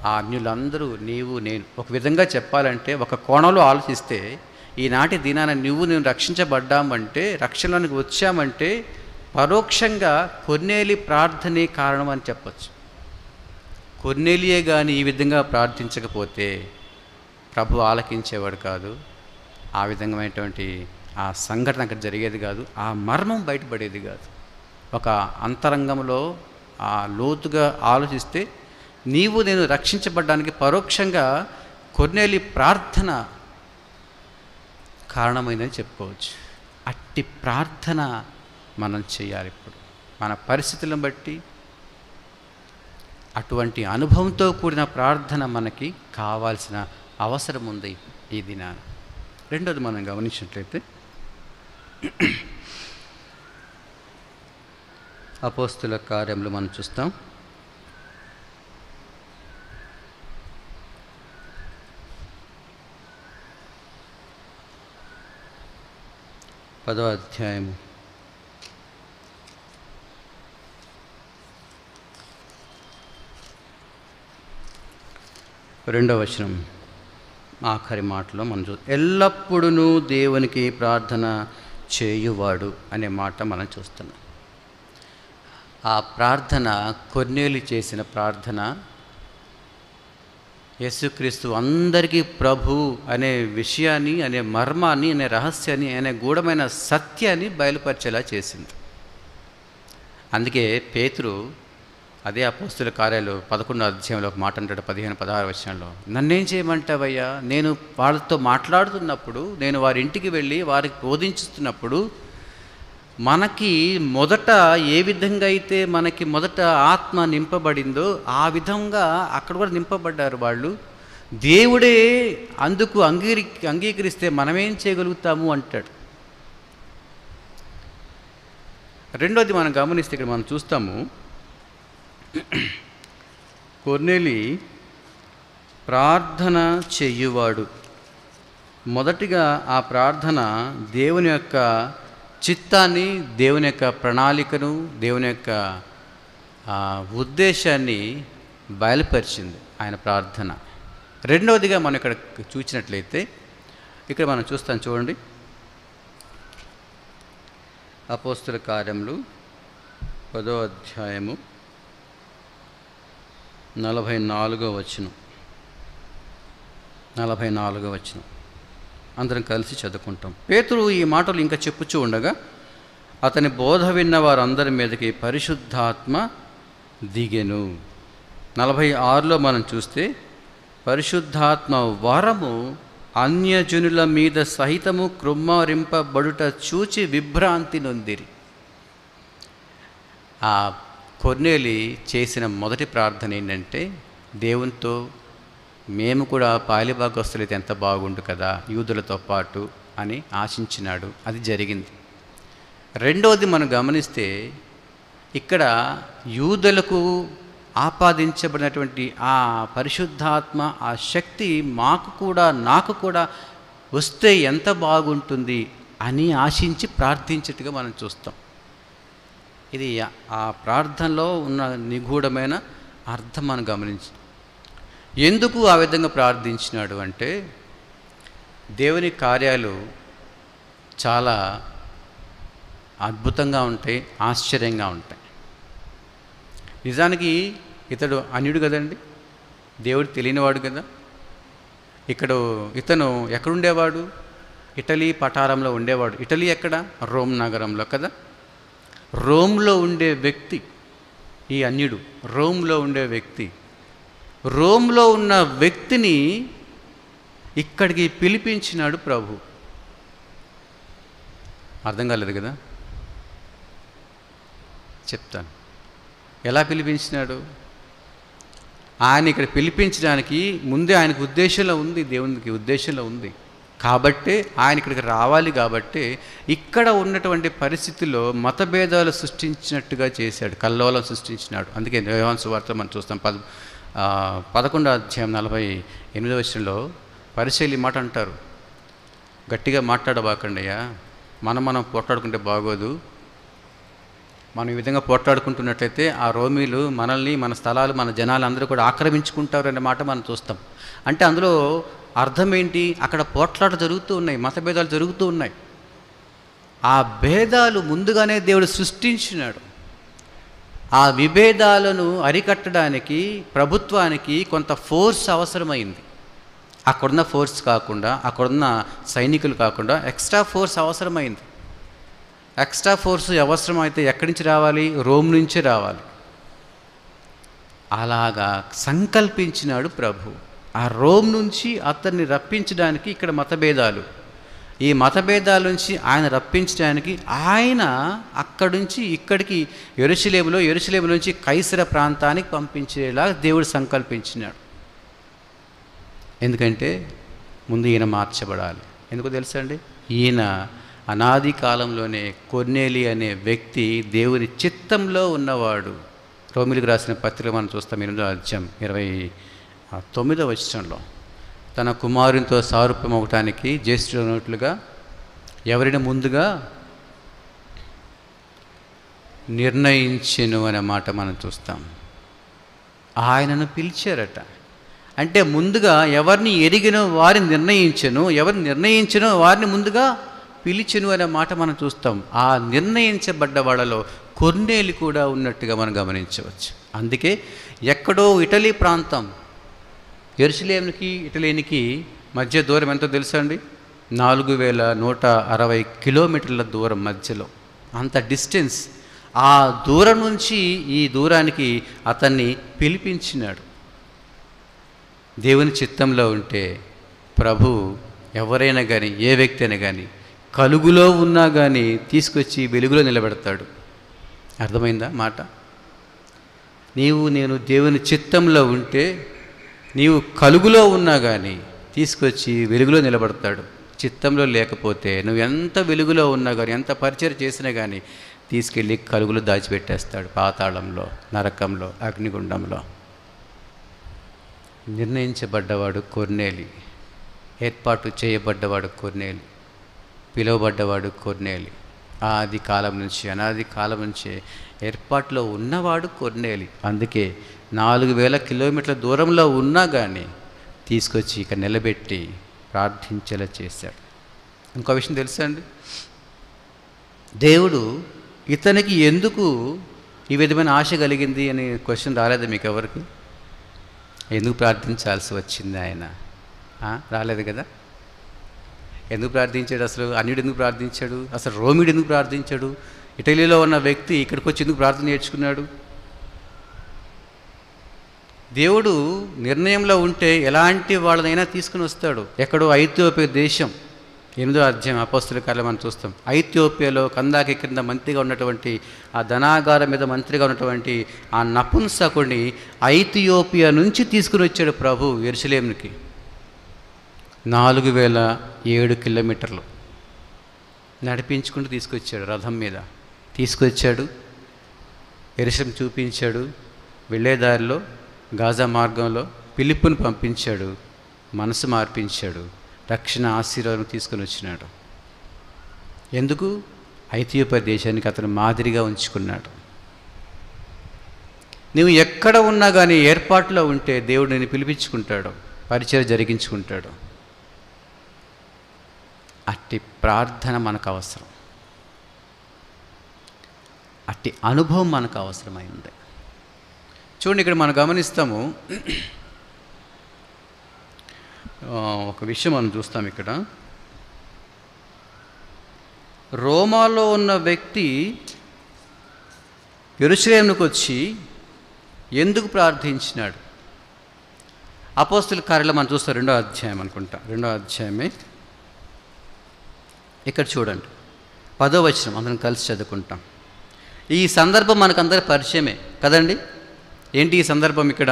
ఆ అన్యులందరూ, నీవు నేను, ఒక విధంగా చెప్పాలంటే ఒక కోణంలో ఆలోచిస్తే, ఈనాటి దినాన నేను రక్షించబడ్డామంటే, రక్షణలోనికి వచ్చామంటే పరోక్షంగా కొర్నేలి ప్రార్థనే కారణం అని చెప్పచ్చు. కొర్నేలియే కానీ ఈ విధంగా ప్రార్థించకపోతే ప్రభు ఆలకించేవాడు కాదు, ఆ విధమైనటువంటి ఆ సంఘటన అక్కడ జరిగేది కాదు, ఆ మర్మం బయటపడేది కాదు. ఒక అంతరంగంలో ఆ లోతుగా ఆలోచిస్తే నీవు నేను రక్షించబడ్డానికి పరోక్షంగా కొర్నేలి ప్రార్థన కారణమైందని చెప్పుకోవచ్చు. అట్టి ప్రార్థన మనం చేయాలి. ఇప్పుడు మన పరిస్థితులను బట్టి అటువంటి అనుభవంతో కూడిన ప్రార్థన మనకి కావాల్సిన అవసరం ఉంది ఈ దినాన. రెండోది మనం గమనించినట్లయితే, అపోస్తుల కార్యములు మనం చూస్తాం, 10వ అధ్యాయము 2వ వచనం ఆఖరి మాటలో మనం ఎల్లప్పుడూ దేవునికి ప్రార్థన చేయువాడు అనే మాట మనం చూస్తున్నాం. ఆ ప్రార్థన కొర్నేలి చేసిన ప్రార్థన యేసుక్రీస్తు అందరికీ ప్రభు అనే విషయాన్ని, అనే మర్మాన్ని, అనే రహస్యాన్ని, అనే గూఢమైన సత్యాన్ని బయలుపరిచేలా చేసింది. అందుకే పేతురు అదే అపోస్తుల కార్యాలు 11వ అధ్యాయంలో ఒక మాట అంటాడు, 15-16 వచనంలో, నన్నేం చేయమంటావయ్యా, నేను వాళ్ళతో మాట్లాడుతున్నప్పుడు, నేను వారి ఇంటికి వెళ్ళి వారికి బోధించుతున్నప్పుడు, మనకి మొదట ఏ విధంగా అయితే మనకి మొదట ఆత్మ నింపబడిందో ఆ విధంగా అక్కడ కూడా నింపబడ్డారు వాళ్ళు. దేవుడే అందుకు అంగీకరిస్తే మనమేం చేయగలుగుతాము అంటాడు. రెండోది మనం గమనిస్తే ఇక్కడ మనం చూస్తాము, కొర్నేలి ప్రార్థన చెయ్యువాడు. మొదటిగా ఆ ప్రార్థన దేవుని యొక్క చిత్తాన్ని, దేవుని యొక్క ప్రణాళికను, దేవుని యొక్క ఉద్దేశాన్ని బయలుపరిచింది ఆయన ప్రార్థన. రెండవదిగా మనం ఇక్కడ చూసినట్లయితే, ఇక్కడ మనం చూస్తాం చూడండి, అపోస్తుల కార్యములు 10వ అధ్యాయము 44వ వచనం. 44వ వచనం అందరం కలిసి చదువుకుంటాం. పేతురు ఈ మాటలు ఇంకా చెప్పుచూ ఉండగా అతని బోధ విన్న వారందరి మీదకి పరిశుద్ధాత్మ దిగెను. 46లో మనం చూస్తే, పరిశుద్ధాత్మ వరము అన్యజనుల మీద సహితము కృమ్మరింపబడుట చూచి విభ్రాంతి నొందిరి. ఆ కొర్నేలి చేసిన మొదటి ప్రార్థన ఏంటంటే, దేవునితో మేము కూడా పాలిభాగస్తులైతే ఎంత బాగుండు కదా యూదులతో పాటు అని ఆశించినాడు. అది జరిగింది. రెండవది మనం గమనిస్తే, ఇక్కడ యూదులకు ఆపాదించబడినటువంటి ఆ పరిశుద్ధాత్మ, ఆ శక్తి మాకు కూడా, నాకు కూడా వస్తే ఎంత బాగుంటుంది అని ఆశించి ప్రార్థించేట్టుగా మనం చూస్తాం. ఇది ఆ ప్రార్థనలో ఉన్న నిగూఢమైన అర్థం మనం గమనించి, ఎందుకు ఆ విధంగా ప్రార్థించినాడు అంటే, దేవుని కార్యాలు చాలా అద్భుతంగా ఉంటాయి, ఆశ్చర్యంగా ఉంటాయి. నిజానికి ఇతడు అన్యుడు కదండి, దేవుడు తెలియనివాడు కదా. ఇతను ఎక్కడుండేవాడు? ఇటలీ పఠారంలో ఉండేవాడు. ఇటలీ ఎక్కడ? రోమ్ నగరంలో కదా. రోమ్లో ఉండే వ్యక్తి ఈ అన్యుడు. రోమ్లో ఉండే వ్యక్తి, రోమ్లో ఉన్న వ్యక్తిని ఇక్కడికి పిలిపించినాడు ప్రభు. అర్థం కాలేదు కదా, చెప్తాను. ఎలా పిలిపించినాడు? ఆయన ఇక్కడ పిలిపించడానికి ముందే ఆయనకు ఉద్దేశంలో ఉంది, దేవునికి ఉద్దేశంలో ఉంది. కాబట్టి ఆయన ఇక్కడికి రావాలి. కాబట్టి ఇక్కడ ఉన్నటువంటి పరిస్థితుల్లో మతభేదాలు సృష్టించినట్టుగా చేశాడు, కల్లోలం సృష్టించినాడు. అందుకే యోహాను సువార్త మనం చూస్తాం 11వ అధ్యాయం 48వ వచనంలో పరిశీలి మాట అంటారు, గట్టిగా మాట్లాడబాకండియా, మనం పోట్లాడుకుంటే బాగోదు. మనం ఈ విధంగా పోట్లాడుకుంటున్నట్లయితే ఆ రోమీలు మనల్ని, మన స్థలాలు, మన జనాలు అందరూ కూడా ఆక్రమించుకుంటారు అనే మాట మనం చూస్తాం. అంటే అందులో అర్థం ఏంటి? అక్కడ పోట్లాట జరుగుతూ ఉన్నాయి, మతభేదాలు జరుగుతూ ఉన్నాయి. ఆ భేదాలు ముందుగానే దేవుడు సృష్టించినాడు. ఆ విభేదాలను అరికట్టడానికి ప్రభుత్వానికి కొంత ఫోర్స్ అవసరమైంది. అక్కడున్న ఫోర్స్ కాకుండా, అక్కడున్న సైనికులు కాకుండా ఎక్స్ట్రా ఫోర్స్ అవసరమైంది. ఎక్స్ట్రా ఫోర్స్ అవసరమైతే ఎక్కడి నుంచి రావాలి? రోమ్ నుంచే రావాలి. అలాగా సంకల్పించినాడు ప్రభు. ఆ రోమ్ నుంచి అతన్ని రప్పించడానికి ఇక్కడ మతభేదాలు, ఈ మతభేదాల నుంచి ఆయన రప్పించడానికి ఆయన అక్కడి నుంచి ఇక్కడికి యెరూషలేములో నుంచి కైసర ప్రాంతానికి పంపించేలా దేవుడు సంకల్పించినాడు. ఎందుకంటే ముందు ఈయన మార్చబడాలి. ఎందుకో తెలుసా అండి? ఈయన అనాది కాలంలోనే కొర్నేలి అనే వ్యక్తి దేవుని చిత్తంలో ఉన్నవాడు. రోమిలకు రాసిన పత్రిక మనం చూస్తాం 8వ అధ్యాయం 29వ వచనంలో, తన కుమారునితో సారూప్యమవటానికి జ్యేష్ఠుడైనట్లుగా ఎవరిని ముందుగా నిర్ణయించెను అనే మాట మనం చూస్తాం. ఆయనను పిలిచారట. అంటే ముందుగా ఎవరిని ఎరిగినో వారిని నిర్ణయించెను, ఎవరిని నిర్ణయించెనో వారిని ముందుగా పిలిచెను అనే మాట మనం చూస్తాం. ఆ నిర్ణయించబడ్డ వాళ్ళలో కొర్నేలి కూడా ఉన్నట్టుగా మనం గమనించవచ్చు. అందుకే ఎక్కడో ఇటలీ ప్రాంతం, యెరూషలేముకి ఇటలీకి మధ్య దూరం ఎంతో తెలుసా అండి? 4160 కిలోమీటర్ల దూరం మధ్యలో, అంత డిస్టెన్స్. ఆ దూరం నుంచి ఈ దూరానికి అతన్ని పిలిపించినాడు. దేవుని చిత్తంలో ఉంటే ప్రభు ఎవరైనా కానీ, ఏ వ్యక్తి అయినా కానీ, కలుగులో ఉన్నా కానీ తీసుకొచ్చి వెలుగులో నిలబెడతాడు. అర్థమైందా మాట? నేను దేవుని చిత్తంలో ఉంటే, నీవు కలుగులో ఉన్నా కానీ తీసుకొచ్చి వెలుగులో నిలబడతాడు. చిత్తంలో లేకపోతే నువ్వు ఎంత వెలుగులో ఉన్నా కానీ, ఎంత పరిచయం చేసినా కానీ తీసుకెళ్ళి కలుగులు దాచిపెట్టేస్తాడు, పాతాళంలో, నరకంలో, అగ్నిగుండంలో. నిర్ణయించబడ్డవాడు కొర్నేలి, ఏర్పాటు చేయబడ్డవాడు కొర్నేలి, పిలువబడ్డవాడు కొర్నేలి. ఆది కాలం నుంచి, అనాది కాలం నుంచి ఏర్పాటులో ఉన్నవాడు కొర్నేలి. అందుకే 4000 కిలోమీటర్ల దూరంలో ఉన్నా కానీ తీసుకొచ్చి ఇక నిలబెట్టి ప్రార్థించేలా చేశాడు. ఇంకో విషయం తెలుసా అండి, దేవుడు ఇతనికి ఎందుకు ఈ విధమైన ఆశ కలిగింది అని క్వశ్చన్ రాలేదు మీకు ఎవరికి? ఎందుకు ప్రార్థించాల్సి వచ్చింది ఆయన? రాలేదు కదా. ఎందుకు ప్రార్థించాడు? అసలు అన్యుడు ఎందుకు ప్రార్థించాడు? అసలు రోమిడు ఎందుకు ప్రార్థించాడు? ఇటలీలో ఉన్న వ్యక్తి ఇక్కడికి వచ్చి ఎందుకు ప్రార్థన నేర్చుకున్నాడు? దేవుడు నిర్ణయంలో ఉంటే ఎలాంటి వాళ్ళనైనా తీసుకుని వస్తాడు. ఎక్కడో ఐథియోపియా దేశం, 8వ అధ్యాయం అపోస్తలుల కార్యాలు మనం చూస్తాం. ఐథియోపియాలో కందాకి కింద మంత్రిగా ఉన్నటువంటి, ఆ ధనాగారం మీద మంత్రిగా ఉన్నటువంటి ఆ నపుంసకుడిని ఐథియోపియా నుంచి తీసుకుని వచ్చాడు ప్రభు యెరూషలేముకి. 4007 కిలోమీటర్లు నడిపించుకుంటూ తీసుకొచ్చాడు, రథం మీద తీసుకొచ్చాడు, యెరూషలేం చూపించాడు. వెళ్ళేదారిలో గాజా మార్గంలో ఫిలిప్పును పంపించాడు, మనసు మార్పించాడు, రక్షణ ఆశీర్వాదం తీసుకొని వచ్చినాడు. ఎందుకు? ఐథియోపియా దేశానికి అతను మాదిరిగా ఉంచుకున్నాడు. నువ్వు ఎక్కడ ఉన్నా కానీ ఏర్పాటులో ఉంటే దేవుడు నిన్ను పిలిపించుకుంటాడు, పరిచయం జరిగించుకుంటాడు. అట్టి ప్రార్థన మనకు అవసరం, అట్టి అనుభవం మనకు అవసరమైంది. చూడండి, ఇక్కడ మనం గమనిస్తాము, ఒక విషయం మనం చూస్తాం ఇక్కడ. రోమాలో ఉన్న వ్యక్తి యెరూషలేముకు వచ్చి ఎందుకు ప్రార్థించినాడు? అపోస్తలుల కార్యాలు మనం చూస్తాం, 2వ అధ్యాయం అనుకుంటా, 2వ అధ్యాయమే. ఇక్కడ చూడండి, 10వ వచనం అందరం కలిసి చదువుకుంటాం. ఈ సందర్భం మనకందరి పరిచయమే కదండి. ఏంటి ఈ సందర్భం? ఇక్కడ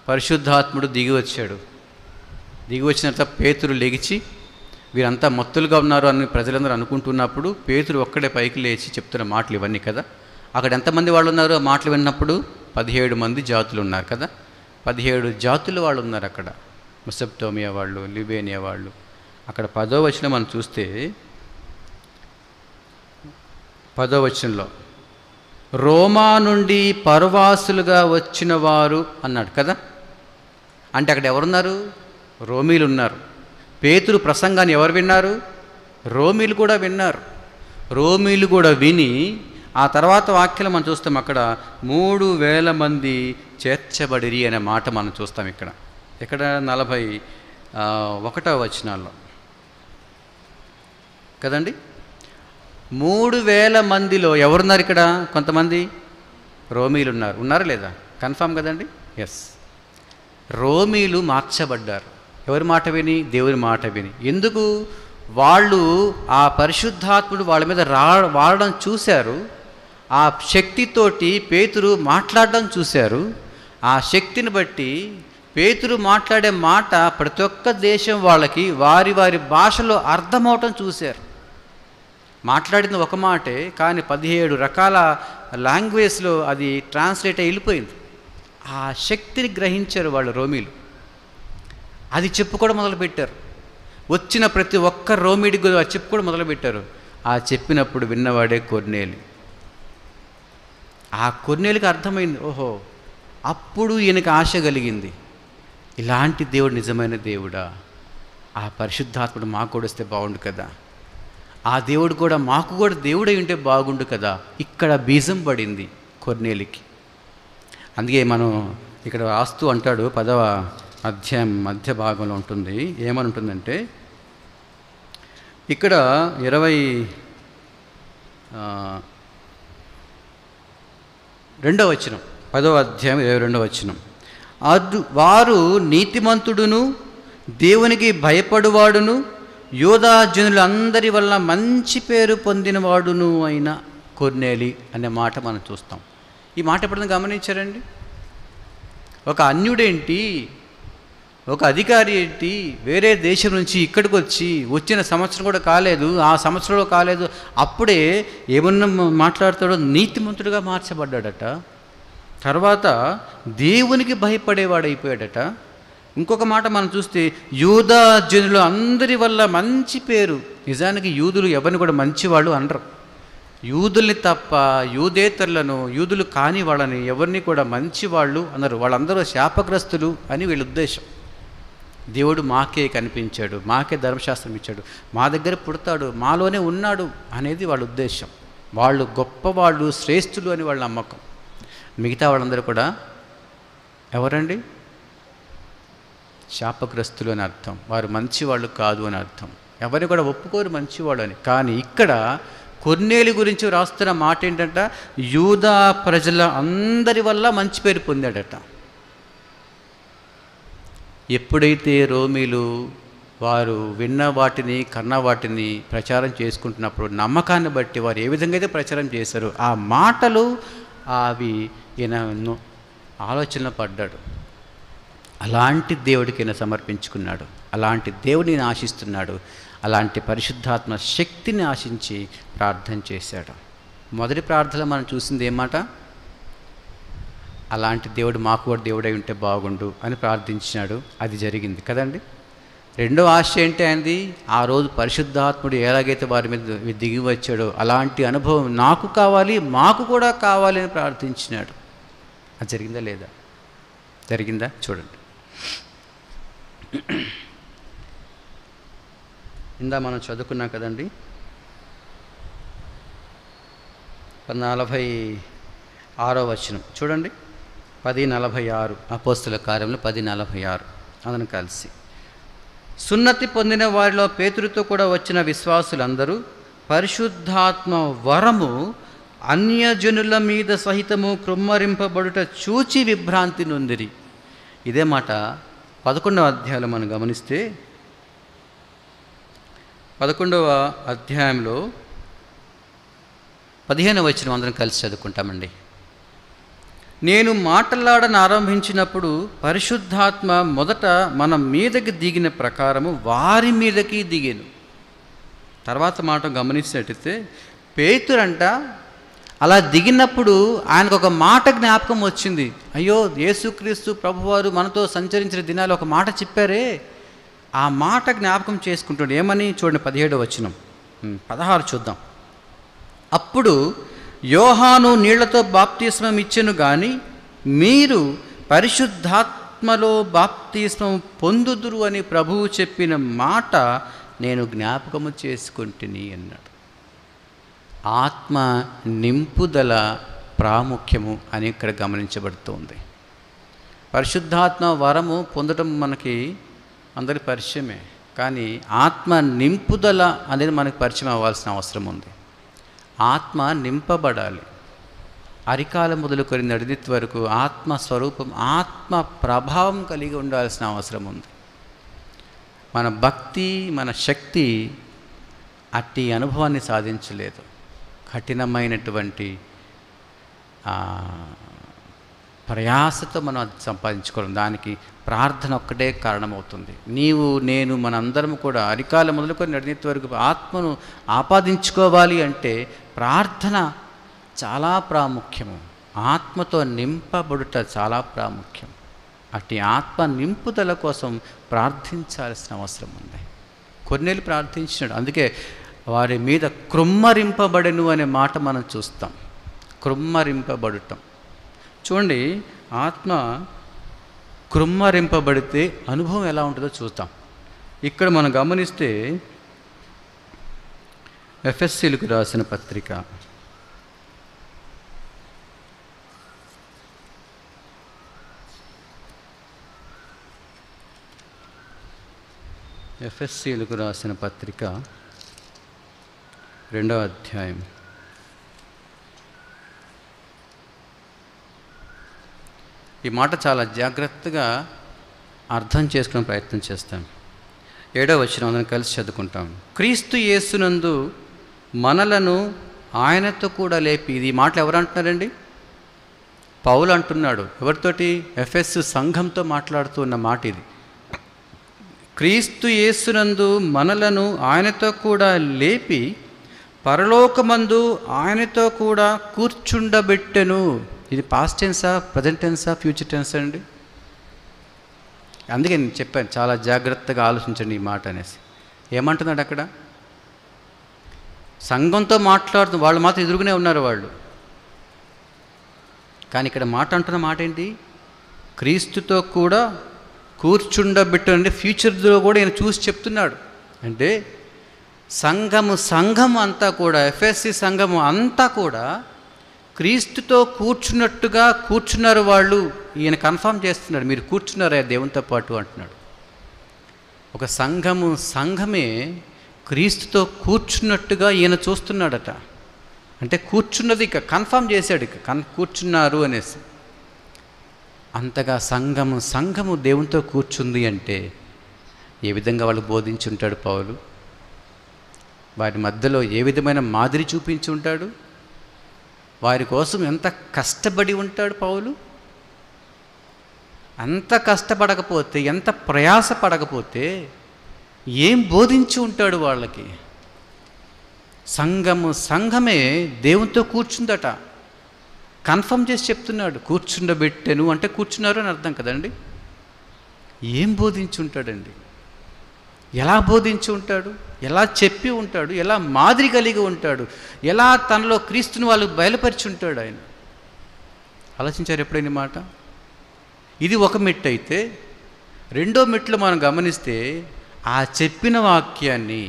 పరిశుద్ధాత్ముడు దిగి వచ్చాడు. దిగి వచ్చిన తర్వాత పేతురు లెగిచి, వీరంతా మత్తులుగా ఉన్నారు అని ప్రజలందరూ అనుకుంటున్నప్పుడు పేతురు ఒక్కడే పైకి లేచి చెప్తున్న మాటలు ఇవన్నీ కదా. అక్కడ ఎంతమంది వాళ్ళు ఉన్నారు ఆ మాటలు విన్నప్పుడు? 17 మంది జాతులు ఉన్నారు కదా. 17 జాతుల వాళ్ళు ఉన్నారు అక్కడ. మెసొపొతేమియా వాళ్ళు, లిబేనియా వాళ్ళు. అక్కడ 10వ వచనం మనం చూస్తే, 10వ వచనంలో రోమా నుండి పరవాసులుగా వచ్చిన వారు అన్నాడు కదా. అంటే అక్కడ ఎవరున్నారు? రోమీలు ఉన్నారు. పేతురు ప్రసంగాన్ని ఎవరు విన్నారు? రోమీలు కూడా విన్నారు. రోమీలు కూడా విని ఆ తర్వాత వాక్యాలు మనం చూస్తాం, అక్కడ 3000 మంది చేర్చబడిరి అనే మాట మనం చూస్తాం ఇక్కడ. ఇక్కడ 41వ వచనాల్లో కదండి. 3000 మందిలో ఎవరున్నారు ఇక్కడ? కొంతమంది రోమీలు ఉన్నారు. ఉన్నారా లేదా? కన్ఫామ్ కదండి. ఎస్, రోమీలు మార్చబడ్డారు. ఎవరి మాట విని? దేవుని మాట విని. ఎందుకు? వాళ్ళు ఆ పరిశుద్ధాత్ముడు వాళ్ళ మీద వాడడం చూశారు. ఆ శక్తితోటి పేతురు మాట్లాడడం చూశారు. ఆ శక్తిని బట్టి పేతురు మాట్లాడే మాట ప్రతి ఒక్క దేశం వాళ్ళకి వారి వారి భాషలో అర్థమవటం చూశారు. మాట్లాడింది ఒక మాటే, కానీ 17 రకాల లాంగ్వేజ్లో అది ట్రాన్స్లేట్ అయి వెళ్ళిపోయింది. ఆ శక్తిని గ్రహించారు వాళ్ళు రోమీలు. అది చెప్పుకోవడం మొదలుపెట్టారు. వచ్చిన ప్రతి ఒక్క రోమీడికి చెప్పుకోవడం మొదలుపెట్టారు. ఆ చెప్పినప్పుడు విన్నవాడే కొర్నేలి. ఆ కొర్నేలికి అర్థమైంది, ఓహో, అప్పుడు ఈయనకి ఆశ కలిగింది, ఇలాంటి దేవుడు నిజమైన దేవుడా, ఆ పరిశుద్ధాత్ముడు మాకు కూడా వస్తే బాగుండు కదా, ఆ దేవుడు కూడా మాకు కూడా దేవుడై ఉంటే బాగుండు కదా. ఇక్కడ బీజం పడింది కొర్నేలికి. అందుకే మనం ఇక్కడ రాస్తూ అంటాడు, 10వ అధ్యాయం మధ్య భాగంలో ఉంటుంది. ఏమని ఉంటుందంటే, ఇక్కడ 22వ వచనం, 10వ అధ్యాయం 22వ వచనం. వారు నీతిమంతుడును దేవునికి భయపడువాడును యోధా జనులందరి వల్ల మంచి పేరు పొందినవాడును అయిన కొర్నేలి అనే మాట మనం చూస్తాం. ఈ మాట ఎప్పుడైనా గమనించారండి? ఒక అన్యుడేంటి, ఒక అధికారి ఏంటి వేరే దేశం నుంచి ఇక్కడికి వచ్చిన సంవత్సరం కూడా కాలేదు, ఆ సంవత్సరంలో కాలేదు, అప్పుడే ఏమన్నా మాట్లాడతాడో నీతిమంతుడిగా మార్చబడ్డాడట. తర్వాత దేవునికి భయపడేవాడైపోయాడట. ఇంకొక మాట మనం చూస్తే యూదా జనులు అందరి వల్ల మంచి పేరు. నిజానికి యూదులు ఎవరిని కూడా మంచివాళ్ళు అనరు. యూదుల్ని తప్ప యూదేతరులను, యూదులు కాని వాళ్ళని ఎవరిని కూడా మంచివాళ్ళు అన్నారు. వాళ్ళందరూ శాపగ్రస్తులు అని వీళ్ళ ఉద్దేశం. దేవుడు మాకే కనిపించాడు, మాకే ధర్మశాస్త్రం ఇచ్చాడు, మా దగ్గర పుడతాడు, మాలోనే ఉన్నాడు అనేది వాళ్ళ ఉద్దేశం. వాళ్ళు గొప్పవాళ్ళు, శ్రేష్ఠులు అని వాళ్ళ నమ్మకం. మిగతా వాళ్ళందరూ కూడా ఎవరండి? శాపగ్రస్తులు అని అర్థం. వారు మంచివాళ్ళు కాదు అని అర్థం. ఎవరిని కూడా ఒప్పుకోరు మంచివాళ్ళు అని. కానీ ఇక్కడ కొర్నేలి గురించి రాస్తున్న మాట ఏంటంట, యూదా ప్రజల అందరి వల్ల మంచి పేరు పొందాడట. ఎప్పుడైతే రోమీలు వారు విన్న వాటిని, కన్న వాటిని ప్రచారం చేసుకుంటున్నప్పుడు నమ్మకాన్ని బట్టి వారు ఏ విధంగా అయితే ప్రచారం చేశారో ఆ మాటలు అవి ఈయన ఆలోచనలో పడ్డాడు. అలాంటి దేవుడికి ఈయన సమర్పించుకున్నాడు, అలాంటి దేవుడిని ఆశిస్తున్నాడు, అలాంటి పరిశుద్ధాత్మ శక్తిని ఆశించి ప్రార్థన చేశాడు. మొదటి ప్రార్థనలో మనం చూసింది ఏమాట? అలాంటి దేవుడు మాకు కూడా దేవుడై ఉంటే బాగుండు అని ప్రార్థించినాడు. అది జరిగింది కదండి. రెండో ఆశ ఏంటి ఆయనది? ఆ రోజు పరిశుద్ధాత్ముడు ఎలాగైతే వారి మీద దిగి వచ్చాడో అలాంటి అనుభవం నాకు కావాలి, మాకు కూడా కావాలి అని ప్రార్థించినాడు. అది జరిగిందా లేదా? జరిగిందా? చూడండి. ఇందా మనం చదువుకున్నాం కదండి, 46వ వచనం చూడండి. 10:46 అపోస్తల కార్యములు 10:46 అందరం కలిసి. సున్నతి పొందిన వారిలో పేతురుతో కూడా వచ్చిన విశ్వాసులందరూ పరిశుద్ధాత్మ వరము అన్యజనుల మీద సహితము కృమ్మరింపబడుట చూచి విభ్రాంతి నొందిరి. ఇదే మాట 11వ అధ్యాయంలో మనం గమనిస్తే 11వ అధ్యాయంలో 15వ వచనం అందరం కలిసి చదువుకుంటామండి. నేను మాట్లాడని ఆరంభించినప్పుడు పరిశుద్ధాత్మ మొదట మన మీదకి దిగిన ప్రకారము వారి మీదకి దిగాను. తర్వాత మాట గమనించినట్టయితే పేతురంట అలా దిగినప్పుడు ఆయనకు ఒక మాట జ్ఞాపకం వచ్చింది. అయ్యో, యేసుక్రీస్తు ప్రభువారు మనతో సంచరించిన దినాలు ఒక మాట చెప్పారే, ఆ మాట జ్ఞాపకం చేసుకుంటాడు. ఏమని చూడండి, 17వ వచనం, 16 చూద్దాం. అప్పుడు యోహాను నీళ్లతో బాప్తిస్మం ఇచ్చెను గాని మీరు పరిశుద్ధాత్మలో బాప్తిస్మం పొందుదురు అని ప్రభువు చెప్పిన మాట నేను జ్ఞాపకము చేసుకుంటుని అన్నాడు. ఆత్మ నింపుదల ప్రాముఖ్యము అని ఇక్కడ గమనించబడుతోంది. పరిశుద్ధాత్మ వరము పొందడం మనకి అందరి పరిచయమే, కానీ ఆత్మ నింపుదల అనేది మనకు పరిచయం అవ్వాల్సిన అవసరం ఉంది. ఆత్మ నింపబడాలి. అరికాల మొదలుకొని నడిదిత్ వరకు ఆత్మ స్వరూపం, ఆత్మ ప్రభావం కలిగి ఉండాల్సిన అవసరం ఉంది. మన భక్తి, మన శక్తి అట్టి అనుభవాన్ని సాధించలేదు. కఠినమైనటువంటి ప్రయాసతో మనం అది సంపాదించుకోవడం, దానికి ప్రార్థన ఒక్కటే కారణమవుతుంది. నీవు, నేను, మనందరం కూడా అరికాల మొదలుకొని నడినెత్తి వరకు ఆత్మను ఆపాదించుకోవాలి అంటే ప్రార్థన చాలా ప్రాముఖ్యము. ఆత్మతో నింపబడుట చాలా ప్రాముఖ్యం. అట్టి ఆత్మ నింపుదల కోసం ప్రార్థించాల్సిన అవసరం ఉంది. కొన్నేళ్ళు ప్రార్థించినాడు. అందుకే వారి మీద కృమ్మరింపబడెను అనే మాట మనం చూస్తాం. కృమ్మరింపబడటం చూడండి. ఆత్మ కృమ్మరింపబడితే అనుభవం ఎలా ఉంటుందో చూద్దాం. ఇక్కడ మనం గమనిస్తే ఎఫెసీయులకు రాసిన పత్రిక ఎఫెసీయులకు రాసిన పత్రిక 2వ అధ్యాయం ఈ మాట చాలా జాగ్రత్తగా అర్థం చేసుకునే ప్రయత్నం చేస్తాం. 7వ వచనం అందరం కలిసి చదువుకుంటాం. క్రీస్తు యేసునందు మనలను ఆయనతో కూడా లేపి. ఇది మాటలు ఎవరు అంటున్నారండి? పౌలు అంటున్నాడు. ఎవరితోటి? ఎఫెసు సంఘంతో మాట్లాడుతూ ఉన్న మాట ఇది. క్రీస్తు యేసునందు మనలను ఆయనతో కూడా లేపి పరలోకమందు ఆయనతో కూడా కూర్చుండబెట్టెను. ఇది పాస్ట్ టెన్సా, ప్రజెంట్ టెన్సా, ఫ్యూచర్ టెన్సా అండి? అందుకే నేను చెప్పాను, చాలా జాగ్రత్తగా ఆలోచించండి ఈ మాట అనేసి. ఏమంటున్నాడు అక్కడ? సంఘంతో మాట్లాడుతూ వాళ్ళు మాత్రం ఎదురుగానే ఉన్నారు వాళ్ళు. కానీ ఇక్కడ మాట అంటున్న మాట ఏంటి? క్రీస్తుతో కూడా కూర్చుండబెట్టు. అంటే ఫ్యూచర్లో కూడా ఈయన చూసి చెప్తున్నాడు. అంటే సంఘము అంతా కూడా, ఎఫ్ఎస్సి సంఘము అంతా కూడా క్రీస్తుతో కూర్చున్నట్టుగా కూర్చున్నారు వాళ్ళు. ఈయన కన్ఫర్మ్ చేస్తున్నాడు, మీరు కూర్చున్నారా దేవునితో పాటు అంటున్నాడు. ఒక సంఘమే క్రీస్తుతో కూర్చున్నట్టుగా ఈయన చూస్తున్నాడట. అంటే కూర్చున్నది ఇక కన్ఫర్మ్ చేశాడు, ఇక కూర్చున్నారు అనేసి. అంతగా సంఘము దేవునితో కూర్చుంది అంటే ఏ విధంగా వాళ్ళు బోధించి ఉంటాడు పౌలు? వారి మధ్యలో ఏ విధమైన మాదిరి చూపించి ఉంటాడు? వారి కోసం ఎంత కష్టపడి ఉంటాడు పౌలు? అంత కష్టపడకపోతే, ఎంత ప్రయాసపడకపోతే ఏం బోధించి ఉంటాడు వాళ్ళకి? సంఘమే దేవునితో కూర్చుందట. కన్ఫర్మ్ చేసి చెప్తున్నాడు, కూర్చుండబెట్టెను అంటే కూర్చున్నారు అని అర్థం కదండి. ఏం బోధించి ఉంటాడండి? ఎలా బోధించి ఉంటాడు? ఎలా చెప్పి ఉంటాడు? ఎలా మాదిరి కలిగి ఉంటాడు? ఎలా తనలో క్రీస్తుని వాళ్ళు బయలుపరిచి ఉంటాడు ఆయన? ఆలోచించారు ఎప్పుడైనా మాట? ఇది ఒక మెట్టు అయితే, రెండో మెట్లు మనం గమనిస్తే ఆ చెప్పిన వాక్యాన్ని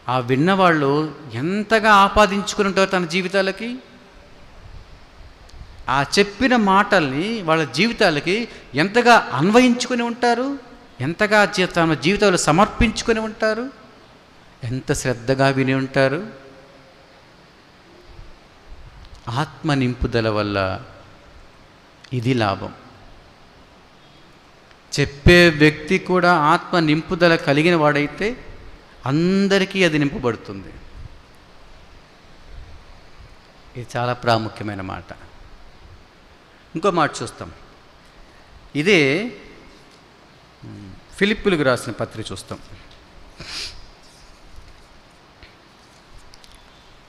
ఆ విన్నవాళ్ళు ఎంతగా ఆపాదించుకుని ఉంటారు తన జీవితాలకి. ఆ చెప్పిన మాటల్ని వాళ్ళ జీవితాలకి ఎంతగా అన్వయించుకొని ఉంటారు, ఎంతగా తమ జీవితాలు సమర్పించుకొని ఉంటారు, ఎంత శ్రద్ధగా విని ఉంటారు. ఆత్మ నింపుదల వల్ల ఇది లాభం. చెప్పే వ్యక్తి కూడా ఆత్మ నింపుదల కలిగిన వాడైతే అందరికీ అది నింపబడుతుంది. ఇది చాలా ప్రాముఖ్యమైన మాట. ఇంకో మాట చూస్తాం. ఇదే ఫిలిప్పీలకు రాసిన పత్రిక చూస్తాం.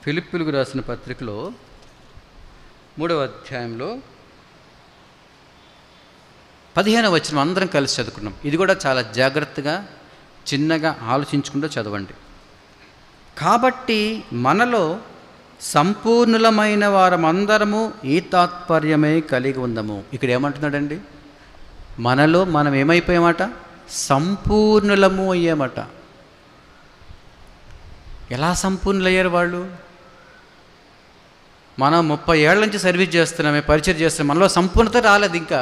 ఫిలిప్పీలకు రాసిన పత్రికలో 3వ అధ్యాయంలో 15వ వచనం అందరం కలిసి చదువుకున్నాం. ఇది కూడా చాలా జాగ్రత్తగా చిన్నగా ఆలోచించుకుంటూ చదవండి. కాబట్టి మనలో సంపూర్ణులమైన వారమందరము ఈ తాత్పర్యమే కలిగి ఉందము. ఇక్కడ ఏమంటున్నాడండి? మనలో మనం ఏమైపోయామట? సంపూర్ణులము అయ్యామట. ఎలా సంపూర్ణులయ్యారు వాళ్ళు? మనం 30 ఏళ్ల నుంచి సర్వీస్ చేస్తున్నామే, పరిచయం చేస్తున్నాం, మనలో సంపూర్ణత రాలేదు ఇంకా.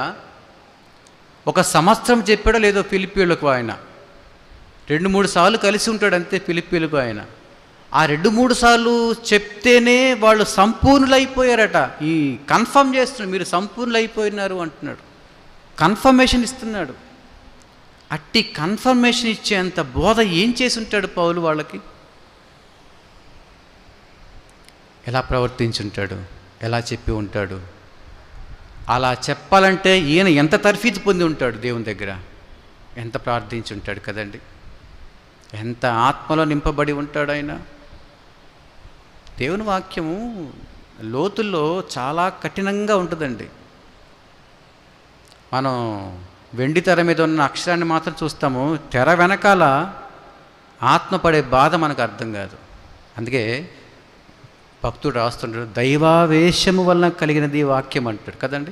ఒక సంవత్సరం చెప్పాడో లేదో ఫిలిప్పీలకు ఆయన 2-3 సార్లు కలిసి ఉంటాడు అంతే ఫిలిప్పీలకు ఆయన. ఆ 2-3 సార్లు చెప్తేనే వాళ్ళు సంపూర్ణులైపోయారట. ఈ కన్ఫర్మ్ చేస్తున్నాడు, మీరు సంపూర్ణులైపోయినారు అంటున్నాడు, కన్ఫర్మేషన్ ఇస్తున్నాడు. అట్టి కన్ఫర్మేషన్ ఇచ్చేంత బోధ ఏం చేసి ఉంటాడు పౌలు వాళ్ళకి? ఎలా ప్రవర్తించి ఉంటాడు? ఎలా చెప్పి ఉంటాడు? అలా చెప్పాలంటే ఈయన ఎంత తర్ఫీదు పొంది ఉంటాడు దేవుని దగ్గర, ఎంత ప్రార్థించి ఉంటాడు కదండి, ఎంత ఆత్మలో నింపబడి ఉంటాడు ఆయన. దేవుని వాక్యము లోతుల్లో చాలా కఠినంగా ఉంటుందండి. మనం వెండి తెర మీద ఉన్న అక్షరాన్ని మాత్రం చూస్తాము, తెర వెనకాల ఆత్మ పడే బాధ మనకు అర్థం కాదు. అందుకే భక్తుడు రాస్తుంటాడు, దైవావేశము వలన కలిగినది వాక్యం అంటాడు కదండి.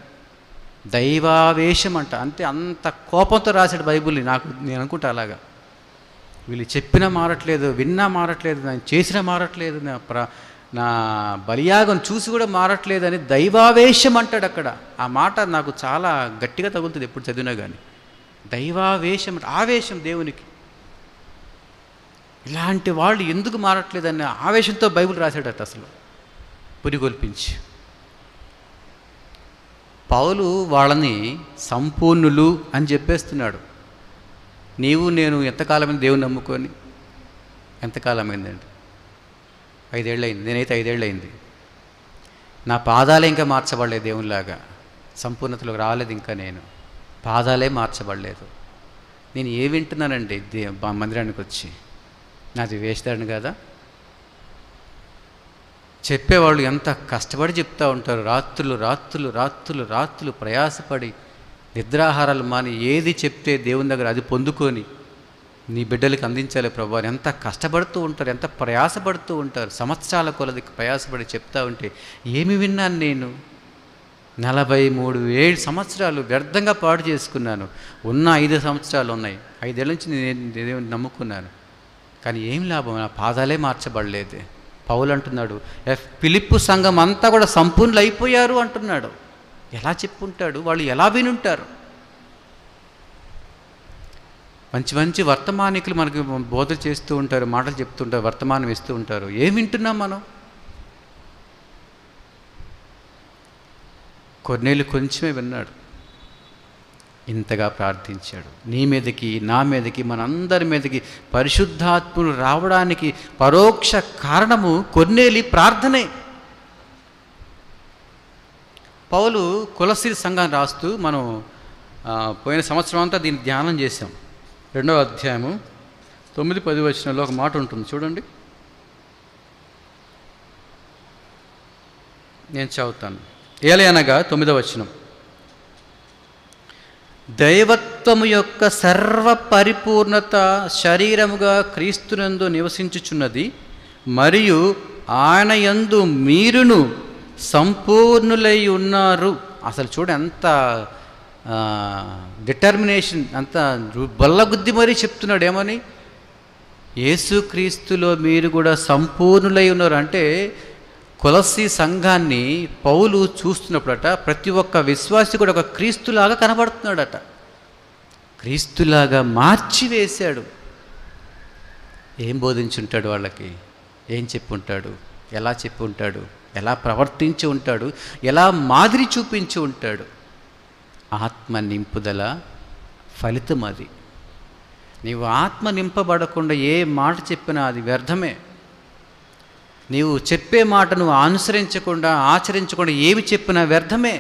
దైవావేశం అంట, అంటే అంత కోపంతో రాశాడు బైబిల్ని. నేను అనుకుంటా అలాగా, వీళ్ళు చెప్పినా మారట్లేదు, విన్నా మారట్లేదు, నేను చేసినా మారట్లేదు, నా బలియాగం చూసి కూడా మారట్లేదు అని దైవావేశం అంటాడు అక్కడ. ఆ మాట నాకు చాలా గట్టిగా తగులుతుంది ఎప్పుడు చదివినా కానీ. దైవావేశం అంటే ఆవేశం దేవునికి. ఇలాంటి వాళ్ళు ఎందుకు మారట్లేదన్న ఆవేశంతో బైబిల్ రాశాడట అసలు, పురిగొల్పించి. పౌలు వాళ్ళని సంపూర్ణులు అని చెప్పేస్తున్నాడు. నీవు నేను ఎంతకాలమైంది దేవుని నమ్ముకొని? ఎంతకాలమైందండి? 5 ఏళ్ళు అయింది. నేనైతే 5 ఏళ్ళు అయింది. నా పాదాలే ఇంకా మార్చబడలేదు దేవునిలాగా, సంపూర్ణతలోకి రాలేదు ఇంకా. నేను పాదాలే మార్చబడలేదు. నేను ఏ వింటున్నానండి మందిరానికి వచ్చి? నాది వేస్తాను కదా. చెప్పేవాళ్ళు ఎంత కష్టపడి చెప్తూ ఉంటారు, రాత్రులు రాత్రులు రాత్రులు రాత్రులు ప్రయాసపడి నిద్రాహారాలు మాని ఏది చెప్తే దేవుని దగ్గర అది పొందుకొని నీ బిడ్డలకి అందించాలి ప్రభు అని ఎంత కష్టపడుతూ ఉంటారు, ఎంత ప్రయాసపడుతూ ఉంటారు. సంవత్సరాల కొలది ప్రయాసపడి చెప్తా ఉంటే ఏమి విన్నాను నేను? 43 సంవత్సరాలు వ్యర్థంగా పాడు చేసుకున్నాను. ఉన్న 5 సంవత్సరాలు ఉన్నాయి, 5 ఏళ్ళ నుంచి నేను దేవుని నమ్ముకున్నాను, కానీ ఏం లాభం? నా పాదాలే మార్చబడలేదు. పౌలు అంటున్నాడు, ఫిలిప్పు సంఘం అంతా కూడా సంపూర్ణులు అయిపోయారు అంటున్నాడు. ఎలా చెప్పుంటాడు? వాళ్ళు ఎలా వినుంటారు? మంచి మంచి వర్తమానికులు మనకి బోధ చేస్తూ ఉంటారు, మాటలు చెప్తుంటారు, వర్తమానం ఇస్తూ ఉంటారు. ఏం వింటున్నాం మనం? కొర్నేలు కొంచెమే విన్నాడు, ఇంతగా ప్రార్థించాడు. నీ మీదకి, నా మీదకి, మనందరి మీదకి పరిశుద్ధాత్ములు రావడానికి పరోక్ష కారణము కొర్నేలి ప్రార్థనే. పౌలు కొలస్సీ సంఘాన్ని రాస్తూ మనం పోయిన సంవత్సరం అంతా దీన్ని ధ్యానం చేశాం. 2వ అధ్యాయము 9-10 వచనంలో ఒక మాట ఉంటుంది చూడండి. నేను చదువుతాను. ఏలయనగా 9వ వచనం, దైవత్వము యొక్క సర్వ పరిపూర్ణత శరీరముగా క్రీస్తునందు నివసించుచున్నది, మరియు ఆయన యందు మీరును సంపూర్ణులై ఉన్నారు. అసలు చూడ ఎంత డిటర్మినేషన్, అంత బల్లగుద్ది మరీ చెప్తున్నాడు. ఏమని? యేసుక్రీస్తులో మీరు కూడా సంపూర్ణులై ఉన్నారు. అంటే కొలస్సీ సంఘాన్ని పౌలు చూస్తున్నప్పుడట ప్రతి ఒక్క విశ్వాసి కూడా ఒక క్రీస్తులాగా కనబడుతున్నాడట. క్రీస్తులాగా మార్చివేశాడు. ఏం బోధించుంటాడు వాళ్ళకి? ఏం చెప్పి ఉంటాడు? ఎలా చెప్పి ఉంటాడు? ఎలా ప్రవర్తించి ఉంటాడు? ఎలా మాదిరి చూపించి ఉంటాడు? ఆత్మ నింపుదల ఫలితం అది. నీవు ఆత్మ నింపబడకుండా ఏ మాట చెప్పినా అది వ్యర్థమే. నీవు చెప్పే మాట నువ్వు అనుసరించకుండా, ఆచరించకుండా ఏమి చెప్పినా వ్యర్థమే.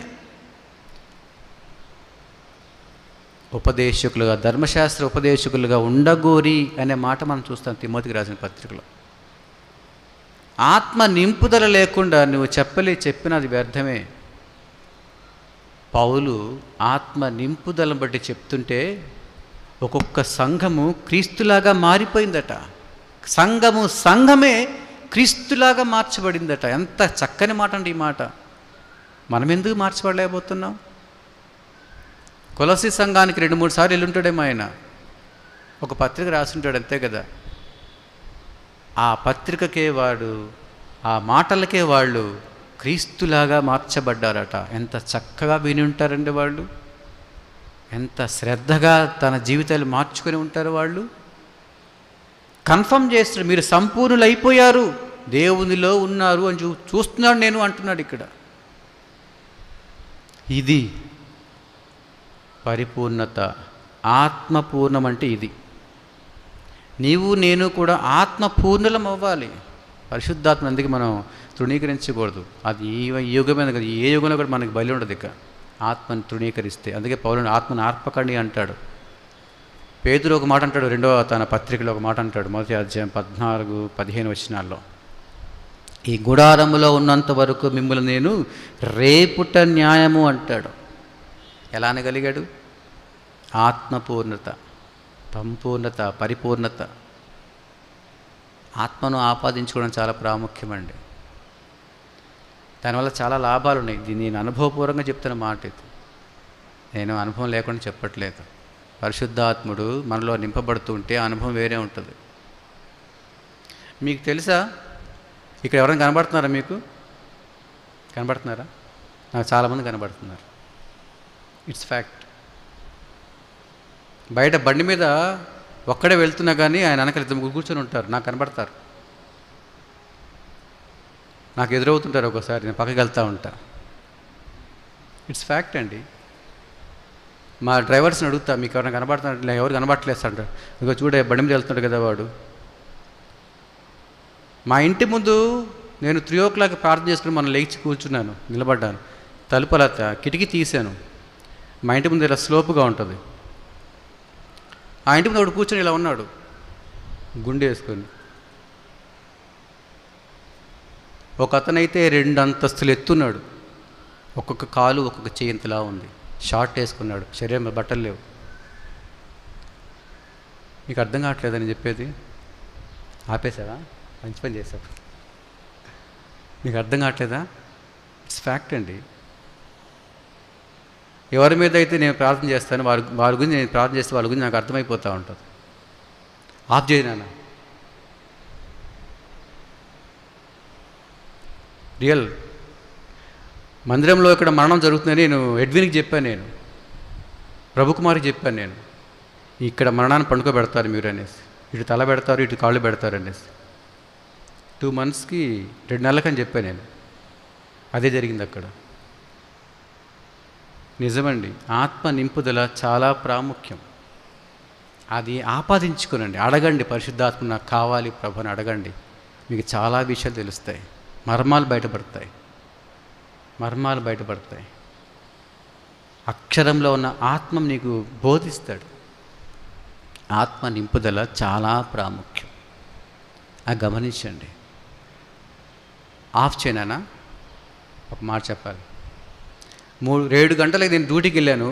ఉపదేశకులుగా, ధర్మశాస్త్ర ఉపదేశకులుగా ఉండగోరి అనే మాట మనం చూస్తాం తిమోతికి రాసిన పత్రికలో. ఆత్మ నింపుదల లేకుండా నువ్వు చెప్పినది వ్యర్థమే. పౌలు ఆత్మ నింపుదలను బట్టి చెప్తుంటే ఒక్కొక్క సంఘము క్రీస్తులాగా మారిపోయిందట. సంఘమే క్రీస్తులాగా మార్చబడిందట. ఎంత చక్కని మాట అండి ఈ మాట. మనం ఎందుకు మార్చబడలేకపోతున్నాం? కొలస్సీ సంఘానికి 2-3 సార్లు వెళ్ళుంటాడేమో ఆయన. ఒక పత్రిక రాసుంటాడు, అంతే కదా. ఆ పత్రికకే వాడు, ఆ మాటలకే వాళ్ళు క్రీస్తులాగా మార్చబడ్డారట. ఎంత చక్కగా విని ఉంటారండి వాళ్ళు. ఎంత శ్రద్ధగా తన జీవితాలు మార్చుకొని ఉంటారు వాళ్ళు. కన్ఫర్మ్ చేస్తాడు, మీరు సంపూర్ణులు అయిపోయారు, దేవునిలో ఉన్నారు అని చూస్తున్నాడు నేను అంటున్నాడు ఇక్కడ. ఇది పరిపూర్ణత. ఆత్మపూర్ణం అంటే ఇది. నీవు నేను కూడా ఆత్మపూర్ణలం అవ్వాలి. పరిశుద్ధాత్మ అందుకే మనం తృణీకరించకూడదు. అది ఈ యుగమైన కదా, ఏ యుగంలో కూడా మనకి బలి ఉండదు ఇక ఆత్మను తృణీకరిస్తే. అందుకే పౌలు ఆత్మను ఆర్పకండి అంటాడు. పేతురు ఒక మాట అంటాడు, 2వ తన పత్రికలో ఒక మాట అంటాడు, 1వ అధ్యాయం 14-15 వచనాల్లో, ఈ గుడారములో ఉన్నంత వరకు మిమ్మల్ని నేను రేపుట న్యాయము అంటాడు. ఎలా అనగలిగాడు? ఆత్మపూర్ణత, సంపూర్ణత, పరిపూర్ణత. ఆత్మను ఆపాదించుకోవడం చాలా ప్రాముఖ్యమండి. దానివల్ల చాలా లాభాలు ఉన్నాయి. దీన్ని నేను అనుభవపూర్వకంగా చెప్తున్న మాట ఇది, నేను అనుభవం లేకుండా చెప్పట్లేదు. పరిశుద్ధాత్ముడు మనలో నింపబడుతూ ఉంటే అనుభవం వేరే ఉంటుంది. మీకు తెలుసా, ఇక్కడ ఎవరైనా కనబడుతున్నారా? మీకు కనబడుతున్నారా? నాకు చాలామంది కనబడుతున్నారు. It's fact. బయట బండి మీద ఒక్కడే వెళ్తున్నా కానీ ఆయన వెనకాల 2 కూర్చొని ఉంటారు, నాకు కనబడతారు. నాకు ఎదురవుతుంటారు. ఒకసారి నేను పక్కకి వెళ్తూ ఉంటా. ఇట్స్ ఫ్యాక్ట్ అండి. మా డ్రైవర్స్ని అడుగుతా, మీకు ఎవరైనా కనబడుతున్నారు? ఎవరు కనబడట్లేదు అంటారు. ఇక చూడే బండి మీద వెళ్తున్నాడు కదా వాడు. మా ఇంటి ముందు నేను 3 o'clock ప్రార్థన చేసుకుని మనం లేచి కూర్చున్నాను, నిలబడ్డాను, తలుపుల కిటికీ తీశాను. మా ఇంటి ముందు ఇలా స్లోపుగా ఉంటుంది. ఆ ఇంటి ముందు ఒకడు కూర్చొని ఇలా ఉన్నాడు, గుండె వేసుకొని. ఒక అతనైతే 2 అంతస్తులు ఎత్తున్నాడు, ఒక్కొక్క కాలు ఒక్కొక్క చేయింతలా ఉంది, షార్ట్ వేసుకున్నాడు, శరీరం మీద బట్టలు లేవు. మీకు అర్థం కావట్లేదని చెప్పేది? ఆపేసావా? మంచి పని చేసావు. మీకు అర్థం కావట్లేదా? ఇట్స్ ఫ్యాక్ట్ అండి. ఎవరి మీద అయితే నేను ప్రార్థన చేస్తాను, వారి గురించి నేను ప్రార్థన చేస్తే వాళ్ళ గురించి నాకు అర్థమైపోతూ ఉంటుంది. ఆఫ్ చేయనా? రియల్. మందిరంలో ఇక్కడ మరణం జరుగుతుందని నేను ఎడ్విన్కి చెప్పాను, నేను ప్రభుకుమారికి చెప్పాను, నేను ఇక్కడ మరణాన్ని పండుకోబెడతారు మీరు అనేసి, ఇటు తల పెడతారు, ఇటు కాళ్ళు పెడతారు అనేసి. 2 monthsకి 2 నెలలకని చెప్పాను నేను. అదే జరిగింది అక్కడ. నిజమండి, ఆత్మ నింపుదల చాలా ప్రాముఖ్యం. అది ఆపాదించుకోనండి, అడగండి, పరిశుద్ధాత్మ నాకు కావాలి ప్రభు అని అడగండి. మీకు చాలా విషయాలు తెలుస్తాయి, మర్మాలు బయటపడతాయి, మర్మాలు బయటపడతాయి. అక్షరంలో ఉన్న ఆత్మ నీకు బోధిస్తాడు. ఆత్మ నింపుదల చాలా ప్రాముఖ్యం, అది గమనించండి. ఆఫ్ చేయనా? ఒక మాట చెప్పాలి. 7 గంటలకు నేను డ్యూటీకి వెళ్ళాను.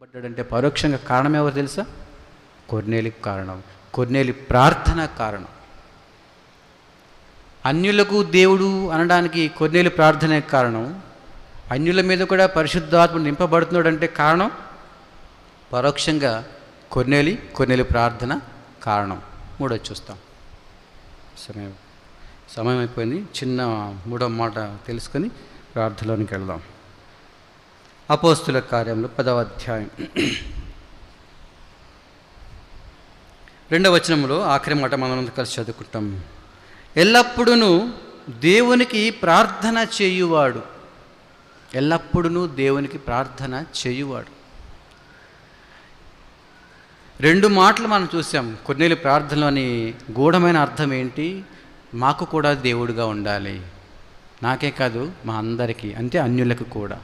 పడ్డాడంటే పరోక్షంగా కారణం ఎవరు తెలుసా? కొర్నేలికి కారణం. కొర్నేలి ప్రార్థన కారణం. అన్యులకు దేవుడు అనడానికి కొర్నేలి ప్రార్థనే కారణం. అన్యుల మీద కూడా పరిశుద్ధాత్మ నింపబడుతున్నాడంటే కారణం పరోక్షంగా కొర్నేలి ప్రార్థన కారణం. మూడోది చూస్తాం. సమయం అయిపోయింది. చిన్న మూడో మాట తెలుసుకొని ప్రార్థనలోనికి వెళ్దాం. అపోస్తుల కార్యంలో 10వ అధ్యాయం 2వ వచనంలో ఆఖరి మాట మనం కలిసి చదువుకుంటాం. ఎల్లప్పుడూ దేవునికి ప్రార్థన చేయువాడు. ఎల్లప్పుడూ దేవునికి ప్రార్థన చేయువాడు. 2 మాటలు మనం చూసాం. కొర్నేలి ప్రార్థనలోని గూఢమైన అర్థం ఏంటి? మాకు కూడా దేవుడుగా ఉండాలి. నాకే కాదు, మా అందరికీ, అంటే అన్యులకు కూడా.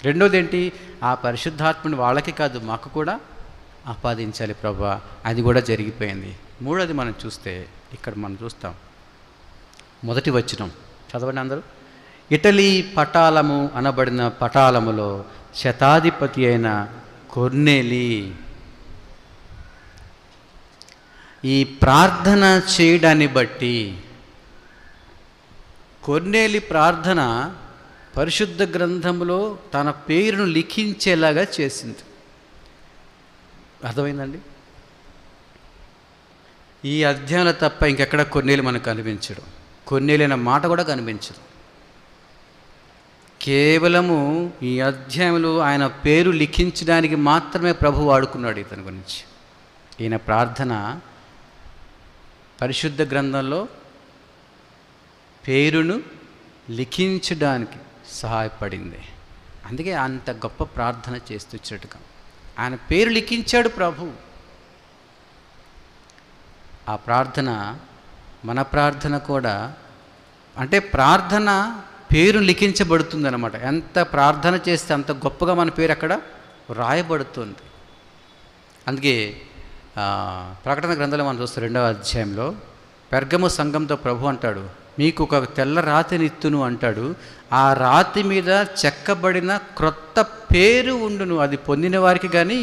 రెండోది ఏంటి? ఆ పరిశుద్ధాత్మని వాళ్ళకి కాదు, మాకు కూడా ఆపాదించాలి ప్రభువా. అది కూడా జరిగిపోయింది. మూడోది మనం చూస్తే ఇక్కడ మనం చూస్తాం. మొదటి వచనం చదవండి అందరూ. ఇటలీ పటాలము అనబడిన పటాలములో శతాధిపతి అయిన కొర్నేలి ఈ ప్రార్థన చేయడాన్ని బట్టి, కొర్నేలి ప్రార్థన పరిశుద్ధ గ్రంథంలో తన పేరును లిఖించేలాగా చేసింది. అర్థమైందండి? ఈ అధ్యాయంలో తప్ప ఇంకెక్కడ కొర్నేలి మనకు కనిపించడు. కొర్నేలి అనే మాట కూడా కనిపించదు. కేవలము ఈ అధ్యాయంలో ఆయన పేరు లిఖించడానికి మాత్రమే ప్రభు వాడుకున్నాడు ఇతని గురించి. ఈయన ప్రార్థన పరిశుద్ధ గ్రంథంలో పేరును లిఖించడానికి సహాయపడింది. అందుకే అంత గొప్ప ప్రార్థన చేస్తూ ఇచ్చినట్టుగా ఆయన పేరు లిఖించాడు ప్రభు. ఆ ప్రార్థన మన ప్రార్థన కూడా, అంటే ప్రార్థన పేరు లిఖించబడుతుంది అన్నమాట. ఎంత ప్రార్థన చేస్తే అంత గొప్పగా మన పేరు అక్కడ రాయబడుతుంది. అందుకే ప్రకటన గ్రంథంలో మనం చూస్తాం 2వ అధ్యాయంలో పెర్గము సంఘంతో ప్రభు అంటాడు, మీకు ఒక తెల్ల రాతిని ఇత్తును అంటాడు. ఆ రాతి మీద చెక్కబడిన క్రొత్త పేరు ఉండును, అది పొందిన వారికి కానీ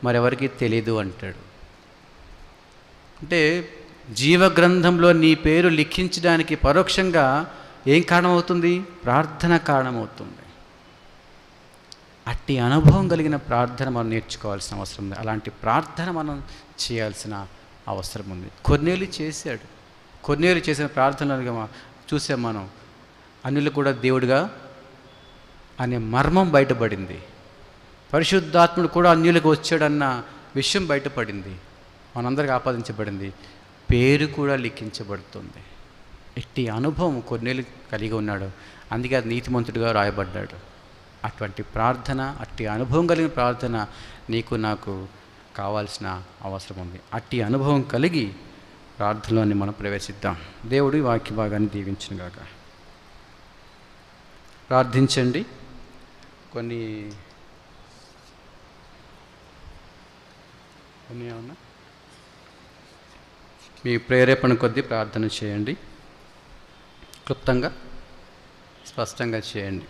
మరెవరికి తెలీదు అంటాడు. అంటే జీవగ్రంథంలో నీ పేరు లిఖించడానికి పరోక్షంగా ఏం కారణమవుతుంది? ప్రార్థన కారణమవుతుంది. అట్టి అనుభవం కలిగిన ప్రార్థన మనం నేర్చుకోవాల్సిన అవసరం ఉంది. అలాంటి ప్రార్థన మనం చేయాల్సిన అవసరం ఉంది. కొర్నేలి చేశాడు. కొర్నేలి చేసిన ప్రార్థనలుగా చూసాం మనం. అన్యులు కూడా దేవుడిగా అనే మర్మం బయటపడింది. పరిశుద్ధాత్ముడు కూడా అన్యులకు వచ్చాడన్న విషయం బయటపడింది. మనందరికీ ఆపాదించబడింది. పేరు కూడా లిఖించబడుతుంది. ఎట్టి అనుభవం కొర్నేలి కలిగి ఉన్నాడు. అందుకే అది నీతిమంతుడిగా రాయబడ్డాడు. అటువంటి ప్రార్థన, అట్టి అనుభవం కలిగిన ప్రార్థన నీకు నాకు కావాల్సిన అవసరం ఉంది. అట్టి అనుభవం కలిగి ప్రార్థనలోని మనం ప్రవేశిద్దాం. దేవుడి వాక్య భాగాన్ని దీవించునుగాక. ప్రార్థించండి. కొన్ని ఏమన్నా మీ ప్రేరేపణ కొద్దీ ప్రార్థన చేయండి. క్లుప్తంగా, స్పష్టంగా చేయండి.